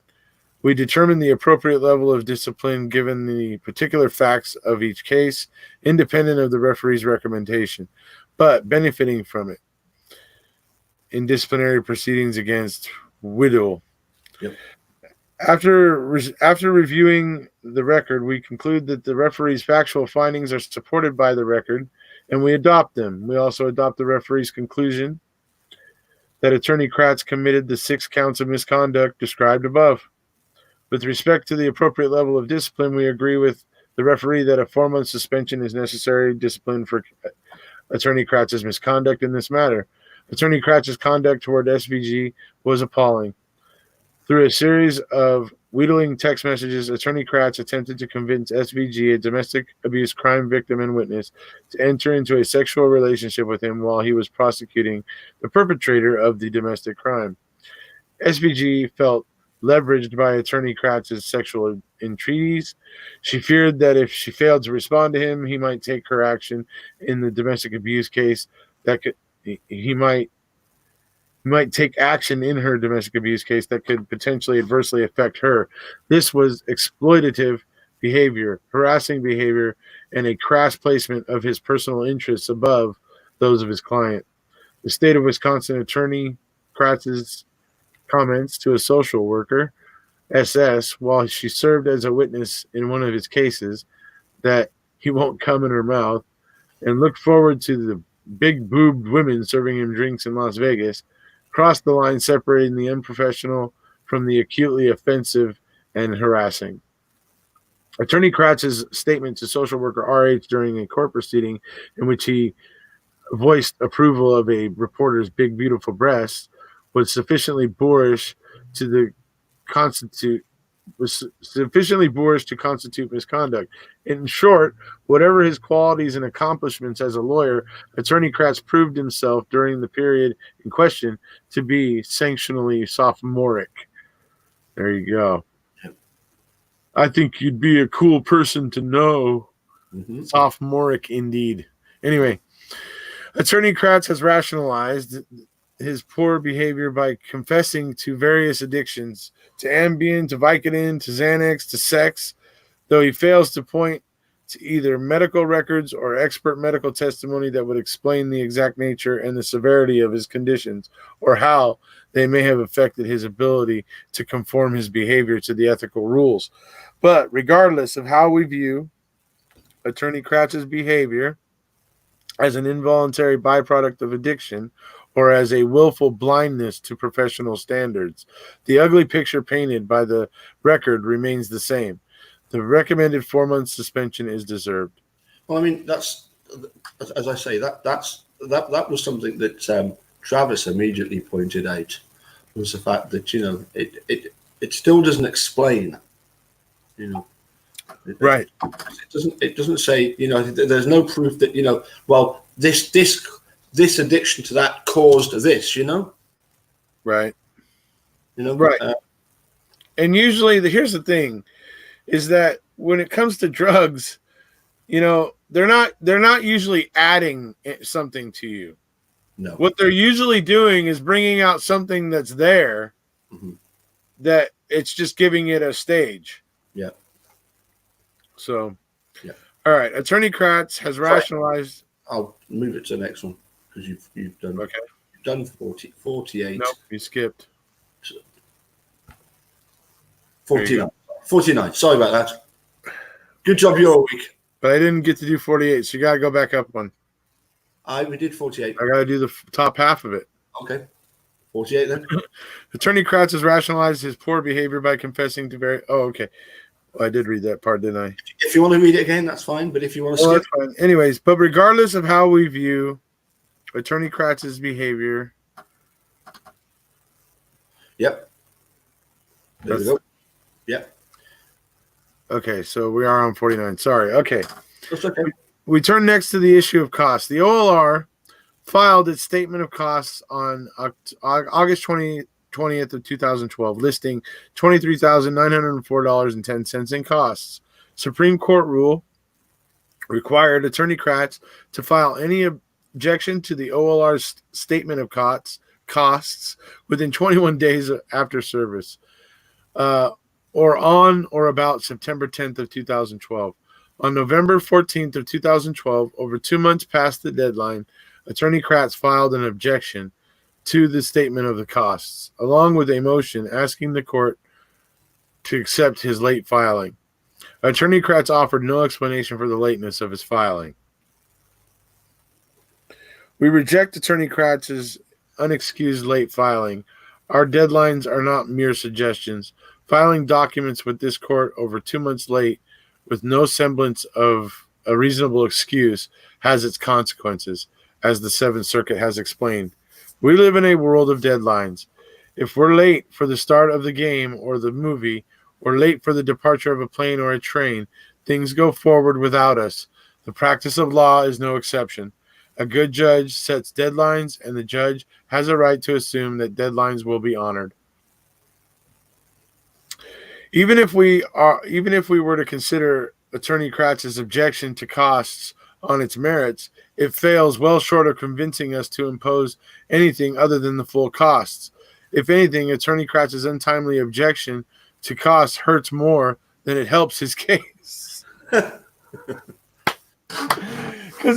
appropriate level of discipline given the particular facts of each case, independent of the referee's recommendation, but benefiting from it. In disciplinary proceedings against Whittle. Yep. After reviewing the record, we conclude that the referee's factual findings are supported by the record, and we adopt them. We also adopt the referee's conclusion that Attorney Kratz committed the 6 counts of misconduct described above. With respect to the appropriate level of discipline, we agree with the referee that a 4-month suspension is necessary discipline for Attorney Kratz's misconduct in this matter. Attorney Kratz's conduct toward SVG was appalling. Through a series of wheedling text messages, Attorney Kratz attempted to convince SVG, a domestic abuse crime victim and witness, to enter into a sexual relationship with him while he was prosecuting the perpetrator of the domestic crime. SVG felt leveraged by Attorney Kratz's sexual entreaties. She feared that if she failed to respond to him, he might take her action in the domestic abuse case he might take action in her domestic abuse case that could potentially adversely affect her. This was exploitative behavior, harassing behavior, and a crass placement of his personal interests above those of his client. The state of Wisconsin Attorney Kratz's comments to a social worker, SS, while she served as a witness in one of his cases, that he won't come in her mouth, and looked forward to the big-boobed women serving him drinks in Las Vegas, crossed the line separating the unprofessional from the acutely offensive and harassing. Attorney Kratz's statement to social worker RH during a court proceeding in which he voiced approval of a reporter's big, beautiful breasts was sufficiently boorish to constitute was sufficiently boorish to constitute misconduct. In short, whatever his qualities and accomplishments as a lawyer, Attorney Kratz proved himself during the period in question to be sanctionally sophomoric. There you go. I think you'd be a cool person to know. Mm-hmm. Sophomoric indeed. Anyway, Attorney Kratz has rationalized his poor behavior by confessing to various addictions, to Ambien, to Vicodin, to Xanax, to sex, though he fails to point to either medical records or expert medical testimony that would explain the exact nature and the severity of his conditions, or how they may have affected his ability to conform his behavior to the ethical rules. But regardless of how we view Attorney Kratz's behavior as an involuntary byproduct of addiction or as a willful blindness to professional standards, the ugly picture painted by the record remains the same. The recommended 4-month suspension is deserved. Well, I mean, that's, as I say, that was something that Travis immediately pointed out, was the fact that, you know, it still doesn't explain, you know. Right. It doesn't say, you know, there's no proof that, you know, well, this addiction to that caused this, you know. Right. You know. Right. And usually, here's the thing, is that when it comes to drugs, you know, they're not usually adding something to you. No. What they're usually doing is bringing out something that's there, mm-hmm. that it's just giving it a stage. Yeah. So, yeah. All right. Attorney Kratz has rationalized. I'll move it to the next one because you've done. Okay. You've done 48. Nope, you skipped. 49. 49. Sorry about that. Good job your week. But I didn't get to do 48, so you got to go back up one. We did 48. I got to do the top half of it. Okay. 48 then. Attorney Kratz has rationalized his poor behavior by confessing to Oh, okay. Well, I did read that part, didn't I? If you want to read it again, that's fine. But if you want to skip. That's fine. Anyways, but regardless of how we view Attorney Kratz's behavior. Yep. There we go. Yep. Okay, so we are on 49. Sorry. Okay. That's okay. We turn next to the issue of costs. The OLR filed its statement of costs on August 20th of 2012, listing $23,904.10 in costs. Supreme Court rule required Attorney Kratz to file any objection to the OLR's statement of costs within 21 days after service, or on or about September 10th of 2012. On November 14th of 2012, over 2 months past the deadline, Attorney Kratz filed an objection to the statement of the costs, along with a motion asking the court to accept his late filing. Attorney Kratz offered no explanation for the lateness of his filing. We reject Attorney Kratz's unexcused late filing. Our deadlines are not mere suggestions. Filing documents with this court over 2 months late with no semblance of a reasonable excuse has its consequences, as the Seventh Circuit has explained. We live in a world of deadlines. If we're late for the start of the game or the movie, or late for the departure of a plane or a train, things go forward without us. The practice of law is no exception. A good judge sets deadlines, and the judge has a right to assume that deadlines will be honored. Even if we were to consider Attorney Kratz's objection to costs on its merits, it fails well short of convincing us to impose anything other than the full costs. If anything, Attorney Kratz's untimely objection to costs hurts more than it helps his case. Because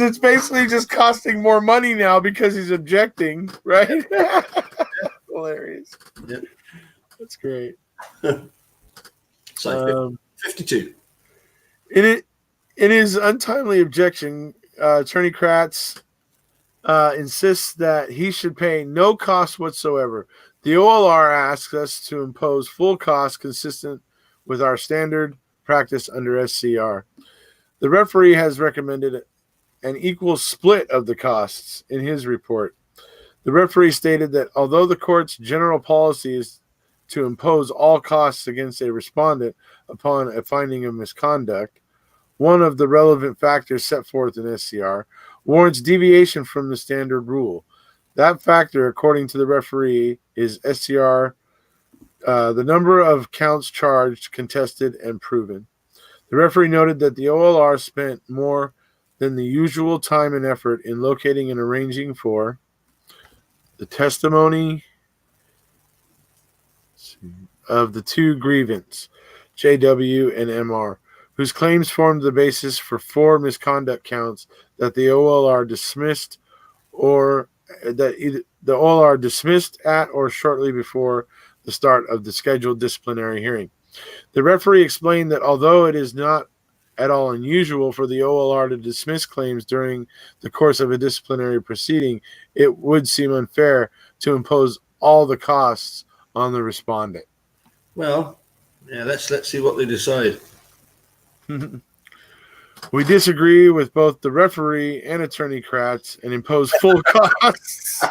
it's basically just costing more money now because he's objecting, right? Hilarious. Yep. That's great. So 52. In his untimely objection, Attorney Kratz insists that he should pay no cost whatsoever. The OLR asks us to impose full costs consistent with our standard practice under SCR. The referee has recommended an equal split of the costs in his report. The referee stated that although the court's general policy is to impose all costs against a respondent upon a finding of misconduct, one of the relevant factors set forth in SCR, warrants deviation from the standard rule. That factor, according to the referee, is SCR, the number of counts charged, contested, and proven. The referee noted that the OLR spent more than the usual time and effort in locating and arranging for the testimony of the two grievants, JW and MR, whose claims formed the basis for 4 misconduct counts that the OLR dismissed or that either the OLR dismissed at or shortly before the start of the scheduled disciplinary hearing. The referee explained that although it is not at all unusual for the OLR to dismiss claims during the course of a disciplinary proceeding, it would seem unfair to impose all the costs on the respondent. Well, yeah, let's see what they decide. We disagree with both the referee and Attorney Kratz and impose full costs.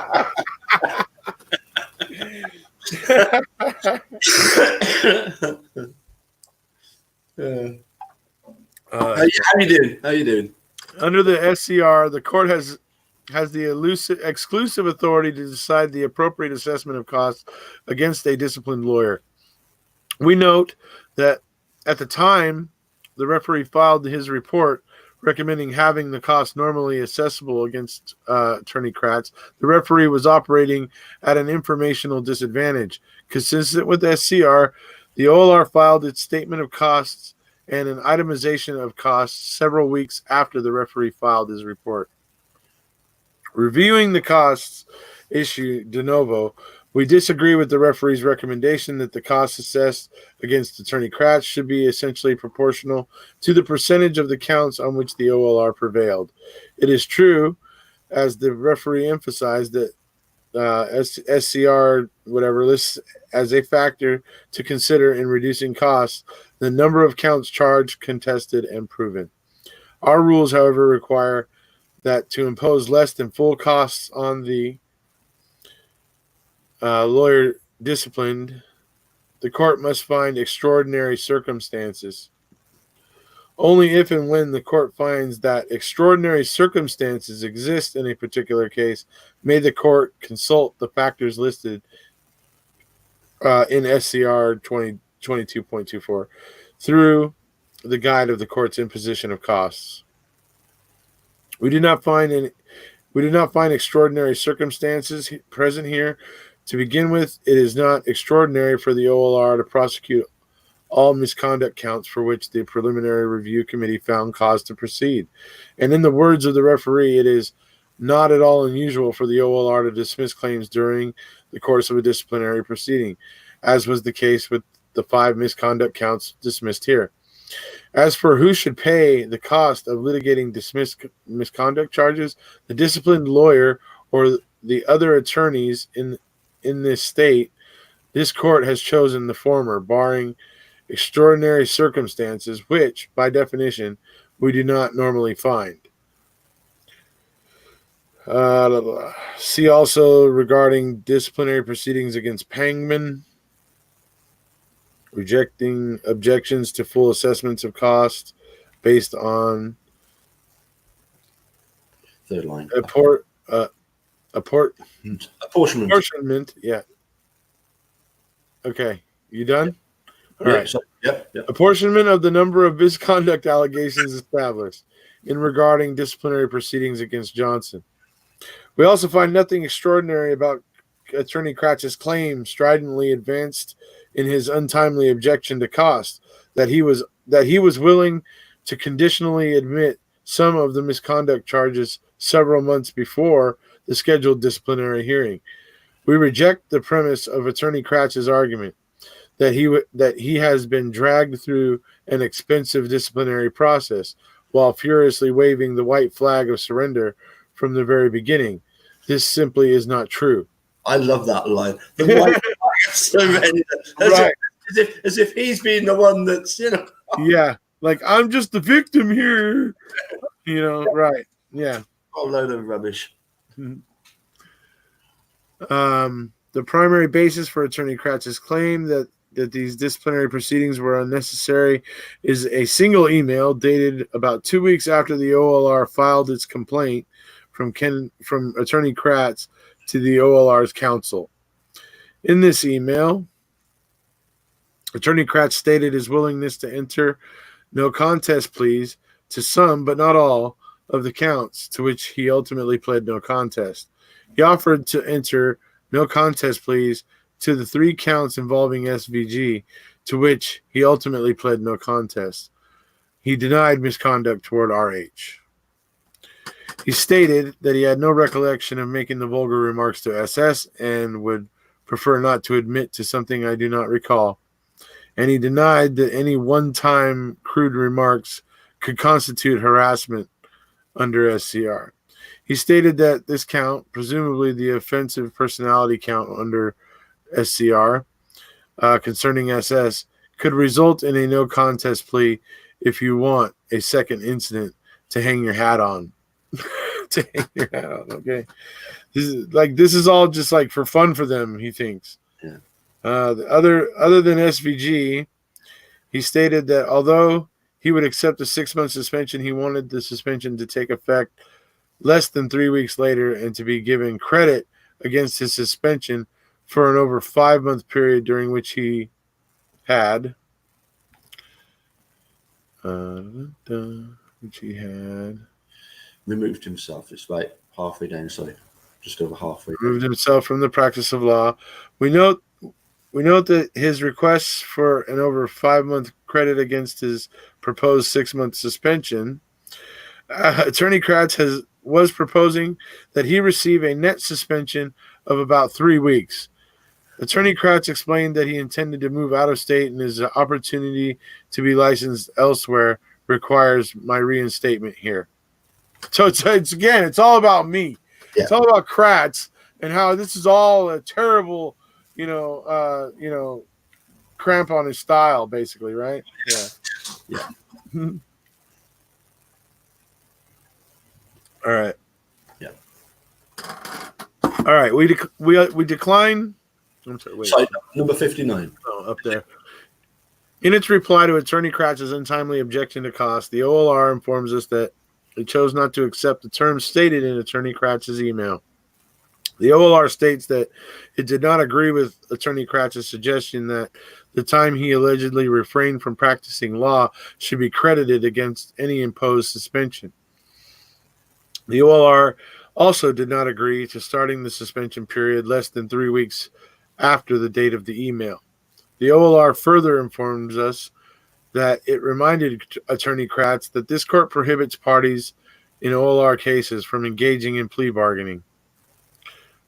How you doing? Under the SCR, the court has the exclusive authority to decide the appropriate assessment of costs against a disciplined lawyer. We note that at the time the referee filed his report recommending having the cost normally accessible against Attorney Kratz, the referee was operating at an informational disadvantage. Consistent with SCR, the OLR filed its statement of costs and an itemization of costs several weeks after the referee filed his report. Reviewing the costs issue de novo, we disagree with the referee's recommendation that the costs assessed against Attorney Kratz should be essentially proportional to the percentage of the counts on which the OLR prevailed. It is true, as the referee emphasized, that SCR lists as a factor to consider in reducing costs the number of counts charged, contested, and proven. Our rules, however, require that to impose less than full costs on the lawyer disciplined, the court must find extraordinary circumstances. Only if and when the court finds that extraordinary circumstances exist in a particular case may the court consult the factors listed in SCR 2022.24 through the guide of the court's imposition of costs. We do not find extraordinary circumstances present here. To begin with, it is not extraordinary for the OLR to prosecute all misconduct counts for which the preliminary review committee found cause to proceed. And in the words of the referee, it is not at all unusual for the OLR to dismiss claims during the course of a disciplinary proceeding, as was the case with the 5 misconduct counts dismissed here. As for who should pay the cost of litigating dismissed misconduct charges, the disciplined lawyer or the other attorneys in this state, this court has chosen the former, barring extraordinary circumstances, which, by definition, we do not normally find. See also regarding disciplinary proceedings against Pangman, rejecting objections to full assessments of cost based on third line. Apportionment. Yeah. Okay. You done? All right. Yep. Apportionment of the number of misconduct allegations established in regarding disciplinary proceedings against Johnson. We also find nothing extraordinary about Attorney Kratz's claim, stridently advanced in his untimely objection to cost, that he was willing to conditionally admit some of the misconduct charges several months before the scheduled disciplinary hearing. We reject the premise of Attorney Kratz's argument that he has been dragged through an expensive disciplinary process while furiously waving the white flag of surrender from the very beginning. This simply is not true. I love that line. The white flag, so many, right. as if he's been the one that's, Yeah, like I'm just the victim here. Right. Yeah. A load of rubbish. The primary basis for Attorney Kratz's claim that these disciplinary proceedings were unnecessary is a single email dated about 2 weeks after the OLR filed its complaint from Attorney Kratz to the OLR's counsel. In this email, Attorney Kratz stated his willingness to enter no contest pleas to some, but not all, of the counts to which he ultimately pled no contest. He offered to enter no contest pleas to the 3 counts involving SVG, to which he ultimately pled no contest. He denied misconduct toward RH. He stated that he had no recollection of making the vulgar remarks to SS and would prefer not to admit to something I do not recall. And he denied that any one-time crude remarks could constitute harassment under SCR. He stated that this count, presumably the offensive personality count under SCR, concerning SS, could result in a no contest plea if you want a second incident to hang your hat on. To hang your hat on, okay? This is all just like for fun for them, he thinks. Yeah. Other than SVG, he stated that although he would accept a 6-month suspension, he wanted the suspension to take effect less than 3 weeks later and to be given credit against his suspension for an over 5-month period during which he had removed himself. It's like halfway down, sorry, just over halfway. Removed himself from the practice of law. We note that his requests for an over 5-month credit against his proposed 6-month suspension. Attorney Kratz was proposing that he receive a net suspension of about 3 weeks. Attorney Kratz explained that he intended to move out of state and his opportunity to be licensed elsewhere requires my reinstatement here. So it's all about me. Yeah. It's all about Kratz and how this is all a terrible, cramp on his style, basically, right? Yeah. Yeah. All right. Yeah. All right. We decline. I'm sorry. Wait. Sorry, number 59. Oh, up there. In its reply to Attorney Kratz's untimely objection to cost, the OLR informs us that it chose not to accept the terms stated in Attorney Kratz's email. The OLR states that it did not agree with Attorney Kratz's suggestion that the time he allegedly refrained from practicing law should be credited against any imposed suspension. The OLR also did not agree to starting the suspension period less than 3 weeks after the date of the email. The OLR further informs us that it reminded Attorney Kratz that this court prohibits parties in OLR cases from engaging in plea bargaining.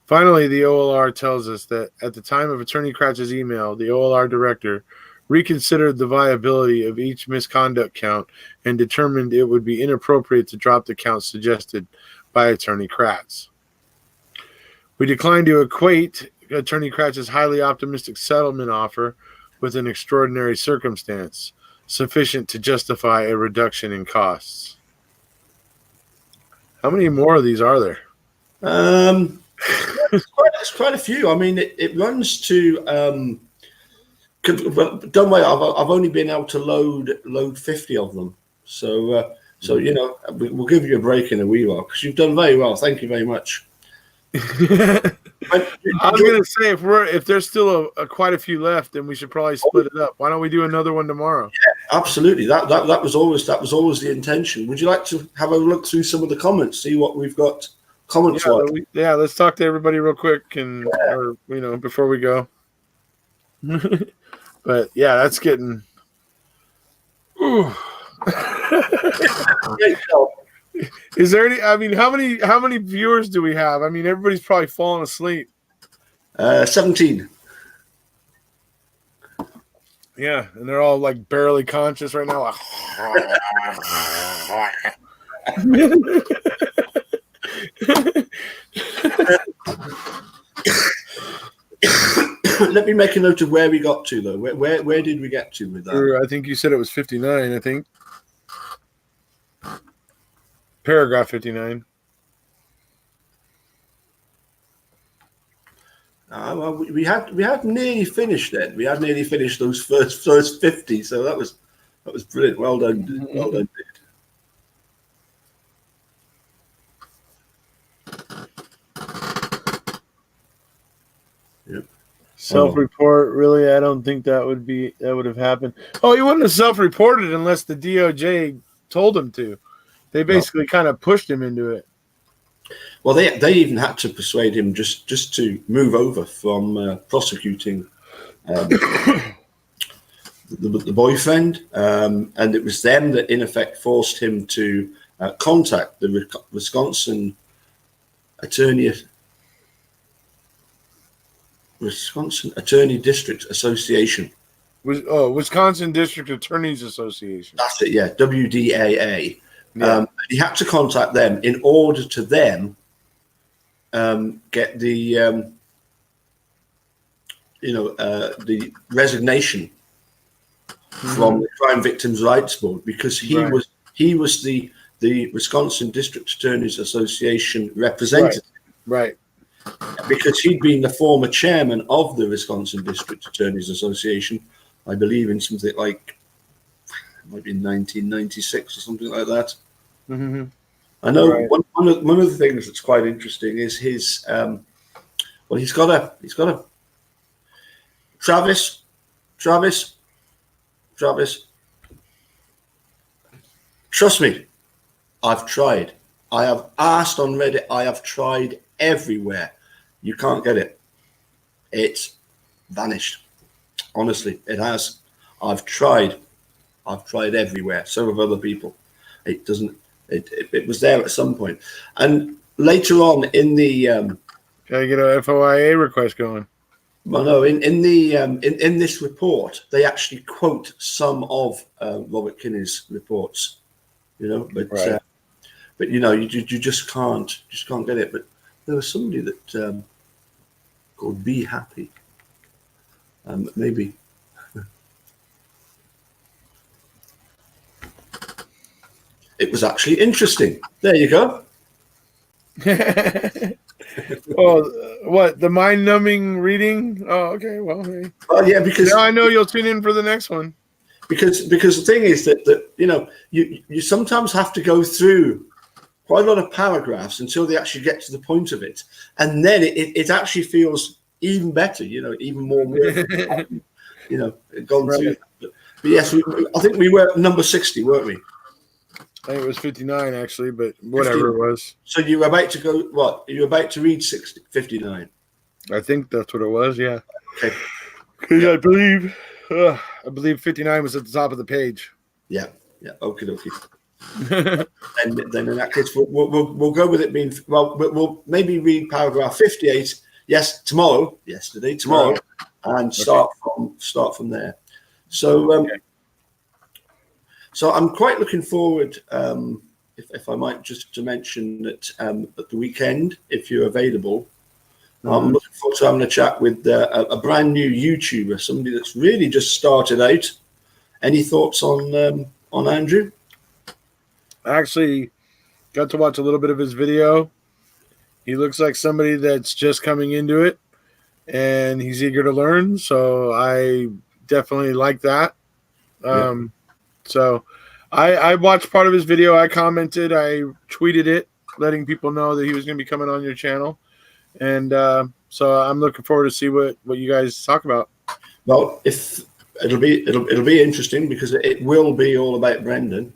Finally, the OLR tells us that at the time of Attorney Kratz's email, the OLR director reconsidered the viability of each misconduct count and determined it would be inappropriate to drop the count suggested by Attorney Kratz. We decline to equate Attorney Kratz's highly optimistic settlement offer with an extraordinary circumstance sufficient to justify a reduction in costs. How many more of these are there? It's quite a few. I mean, it runs to. But don't worry, I've only been able to load 50 of them. So we'll give you a break in a wee while because you've done very well. Thank you very much. I was going to say if there's still quite a few left, then we should probably split it up. Why don't we do another one tomorrow? Yeah, absolutely. That was always the intention. Would you like to have a look through some of the comments, see what we've got comments wise? Yeah, let's talk to everybody real quick before we go. But yeah, that's getting. Ooh. Is there any? I mean, how many viewers do we have? I mean, everybody's probably falling asleep. 17. Yeah, and they're all like barely conscious right now. Let me make a note of where we got to, though. Where did we get to with that? I think you said it was 59, I think. Paragraph 59. Well, we had nearly finished it. We had nearly finished those first 50. So that was brilliant. Well done. Well done. Yep. Self-report, really? I don't think that would have happened. Oh, he wouldn't have self-reported unless the DOJ told him to. They basically kind of pushed him into it. Well, they even had to persuade him just to move over from prosecuting the boyfriend, and it was them that in effect forced him to contact the Wisconsin Attorney District Association. Wisconsin District Attorneys Association. That's it, yeah, WDAA. Yeah. He had to contact them in order to then get the resignation from the Crime Victims' Rights Board, because he was the Wisconsin District Attorneys Association representative. Right. Because he'd been the former chairman of the Wisconsin District Attorneys Association, I believe, in something like, it might be 1996 or something like that. Mm-hmm. I know one of the things that's quite interesting is his. He's got a. Travis. Trust me, I've tried. I have asked on Reddit. I have tried everywhere. You can't get it. It's vanished. Honestly, it has. I've tried everywhere. So have other people. It doesn't. It was there at some point, and later on in the. Gotta get a FOIA request going. Well, no, in this report, they actually quote some of Robert Kinney's reports. But you just can't get it. But there was somebody that called Be Happy. Maybe. It was actually interesting. There you go. What, the mind-numbing reading? Oh, okay. Well, hey. Yeah, because now I know you'll tune in for the next one. Because the thing is that you sometimes have to go through quite a lot of paragraphs until they actually get to the point of it, and then it actually feels even better. Even more worth gone through. But yes, I think we were number 60, weren't we? I think it was 59 actually, but whatever 59. It was. So you were about to go. What? You were about to read 59. I think that's what it was. Yeah. Okay. Because I believe 59 was at the top of the page. Yeah. Okay. and then in that case, we'll go with it being we'll maybe read paragraph 58. Yes, tomorrow, and start from there. So. So I'm quite looking forward, if I might just to mention that at the weekend, if you're available, I'm looking forward to having a chat with a brand new YouTuber, somebody that's really just started out. Any thoughts on Andrew? I actually got to watch a little bit of his video. He looks like somebody that's just coming into it, and he's eager to learn. So I definitely like that. So I watched part of his video. I commented, I tweeted it, letting people know that he was going to be coming on your channel. And so I'm looking forward to see what you guys talk about. Well, if it'll be interesting because it will be all about Brendan.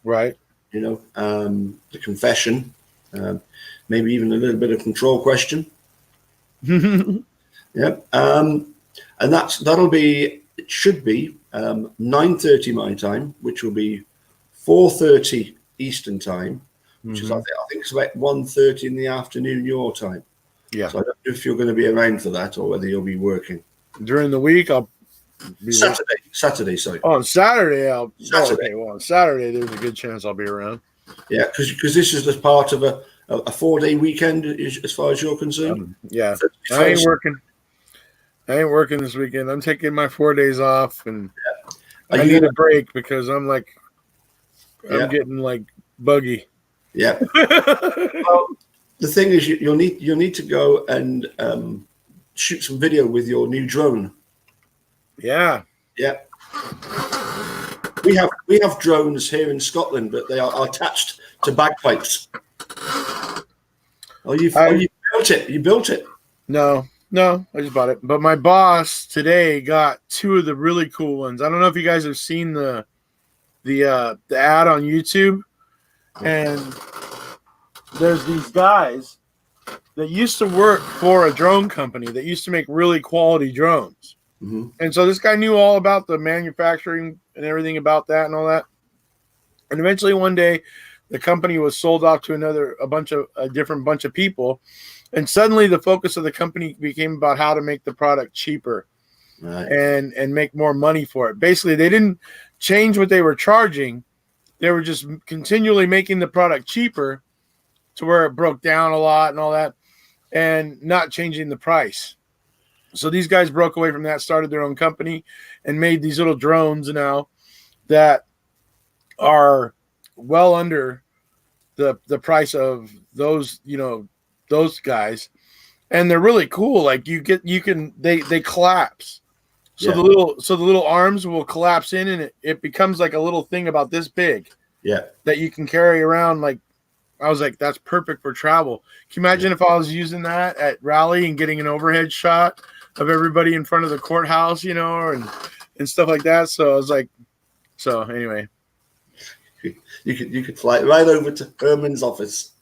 Right. The confession, maybe even a little bit of control question. Yeah. And it should be 9:30 my time, which will be 4:30 Eastern time, which is I think it's about 1:30 in the afternoon your time. Yeah. So I don't know if you're going to be around for that or whether you'll be working during the week. I'll be Saturday. Sorry. On Saturday, Saturday. On Saturday, there's a good chance I'll be around. Yeah, because this is the part of a 4-day weekend, as far as you're concerned. Yeah, I ain't working. I ain't working this weekend. I'm taking my 4 days off, and I need a break because I'm getting like buggy. Yeah. Well, the thing is, you'll need to go and shoot some video with your new drone. Yeah. Yeah. We have drones here in Scotland, but they are attached to bagpipes. Oh, you built it. You built it. No, I just bought it. But my boss today got 2 of the really cool ones. I don't know if you guys have seen the ad on YouTube, and there's these guys that used to work for a drone company that used to make really quality drones. Mm-hmm. And so this guy knew all about the manufacturing and everything about that and all that. And eventually one day the company was sold off to a different bunch of people. And suddenly the focus of the company became about how to make the product cheaper, right, and make more money for it. Basically, they didn't change what they were charging. They were just continually making the product cheaper to where it broke down a lot and all that, and not changing the price. So these guys broke away from that, started their own company, and made these little drones now that are well under the price of those, those guys. And they're really cool. Like they collapse. So the little arms will collapse in, and it becomes like a little thing about this big. Yeah. That you can carry around. Like, I was like, that's perfect for travel. Can you imagine if I was using that at rally and getting an overhead shot of everybody in front of the courthouse, and stuff like that? So I was like, anyway. You could fly right over to Herman's office.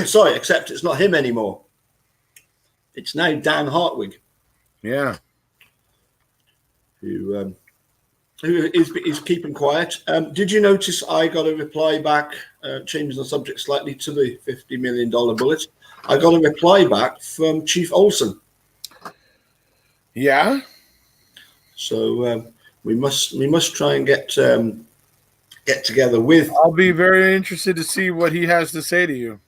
Sorry, except it's not him anymore. It's now Dan Hartwig. Yeah. Who is keeping quiet. Did you notice I got a reply back, changing the subject slightly to the $50 million bullet? I got a reply back from Chief Olson. Yeah. So we must try and get together with. I'll be very interested to see what he has to say to you.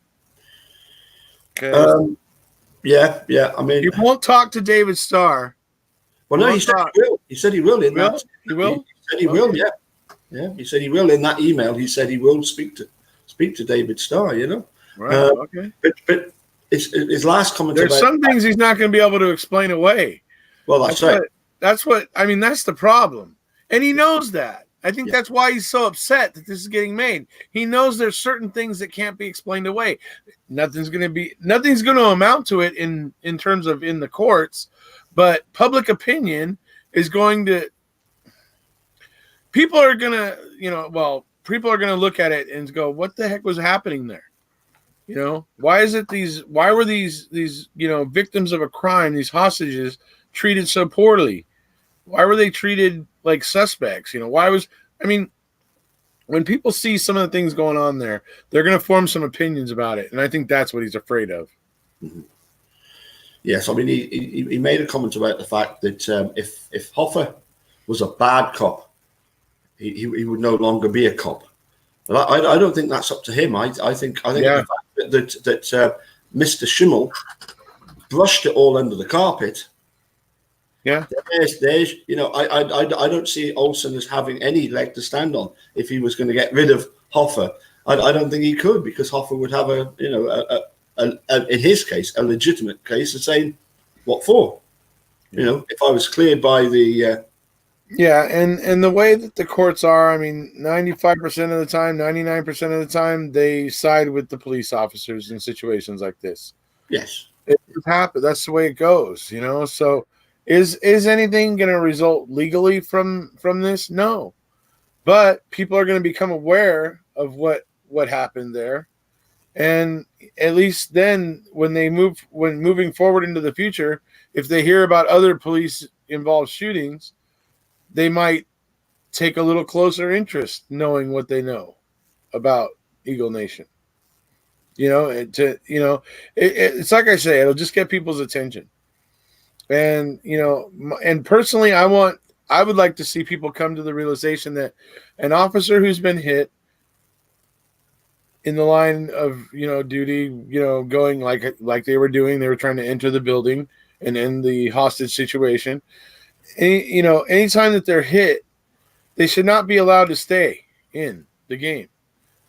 Yeah. I mean, you won't talk to David Starr. Well, no, he said he will. He said he will in that. He will. He said he will. Yeah. He said he will in that email. He said he will speak to David Starr. Right. Okay. But his last comment. There's some things he's not going to be able to explain away. Well, that's right. That's the problem, and he knows that. I think that's why he's so upset that this is getting made. He knows there's certain things that can't be explained away. Nothing's going to amount to it in terms of in the courts, but public opinion is going to. People are going to, people are going to look at it and go, "What the heck was happening there?" Why were these victims of a crime, these hostages, treated so poorly? Why were they treated like suspects? When people see some of the things going on there, they're going to form some opinions about it. And I think that's what he's afraid of. Mm-hmm. Yes. I mean, he made a comment about the fact that if Hoffa was a bad cop, he would no longer be a cop. But I don't think that's up to him. I think the fact that Mr. Schimmel brushed it all under the carpet. Yeah, there's I don't see Olson as having any leg to stand on if he was going to get rid of Hoffa. I don't think he could, because Hoffa would have in his case a legitimate case of saying what for. If I was cleared by the and the way that the courts are, 95% of the time, 99% of the time, they side with the police officers in situations like this. Yes, it happens. That's the way it goes. So. Is anything going to result legally from this? No, but people are going to become aware of what happened there, and at least then, when moving forward into the future, if they hear about other police involved shootings, they might take a little closer interest, knowing what they know about Eagle Nation. It's like I say, it'll just get people's attention. And, and personally, I would like to see people come to the realization that an officer who's been hit in the line of, duty, going like they were doing, they were trying to enter the building and end the hostage situation. Anytime that they're hit, they should not be allowed to stay in the game.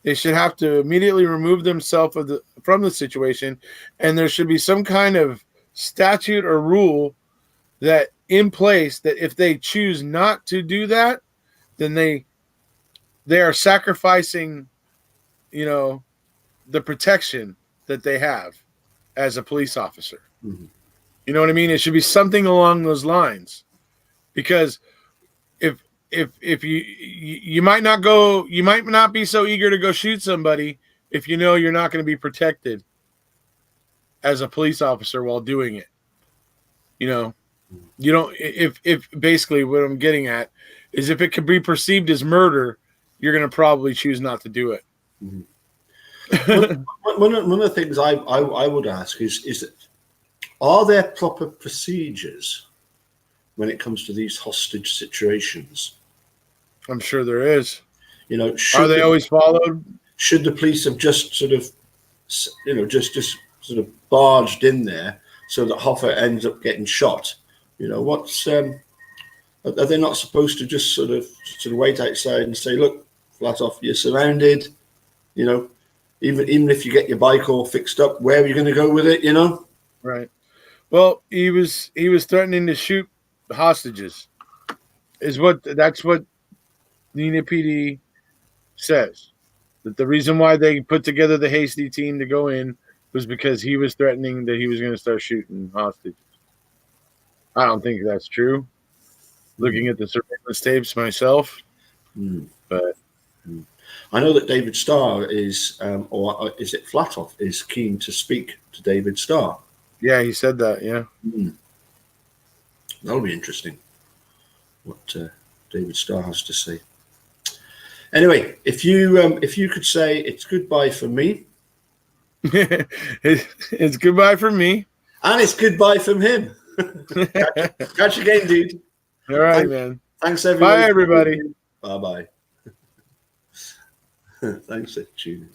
They should have to immediately remove themselves from the situation, and there should be some kind of statute or rule that in place that if they choose not to do that, then they are sacrificing, the protection that they have as a police officer. Mhm. You know what I mean? It should be something along those lines, because if you might not be so eager to go shoot somebody if you know you're not going to be protected as a police officer while doing it. You don't, if basically what I'm getting at is if it could be perceived as murder, you're going to probably choose not to do it. Mm-hmm. one of the things I would ask is are there proper procedures when it comes to these hostage situations? I'm sure there is. Are they always followed? Should the police have just sort of, just sort of barged in there so that Hoffa ends up getting shot? What's are they not supposed to just sort of wait outside and say, look, flat off, you're surrounded, even if you get your bike all fixed up, where are you going to go with it, Right. Well, he was threatening to shoot the hostages. That's what Nina PD says. That the reason why they put together the hasty team to go in was because he was threatening that he was going to start shooting hostages. I don't think that's true. Looking at the surveillance tapes myself, but I know that David Starr is, or is it Flatoff, is keen to speak to David Starr. Yeah, he said that. Yeah, that'll be interesting. What David Starr has to say. Anyway, if you could say it's goodbye for me, it's goodbye for me, and it's goodbye from him. Catch you again, dude. All right, man. Thanks, everybody. Bye, everybody. Bye-bye. Thanks for tuning.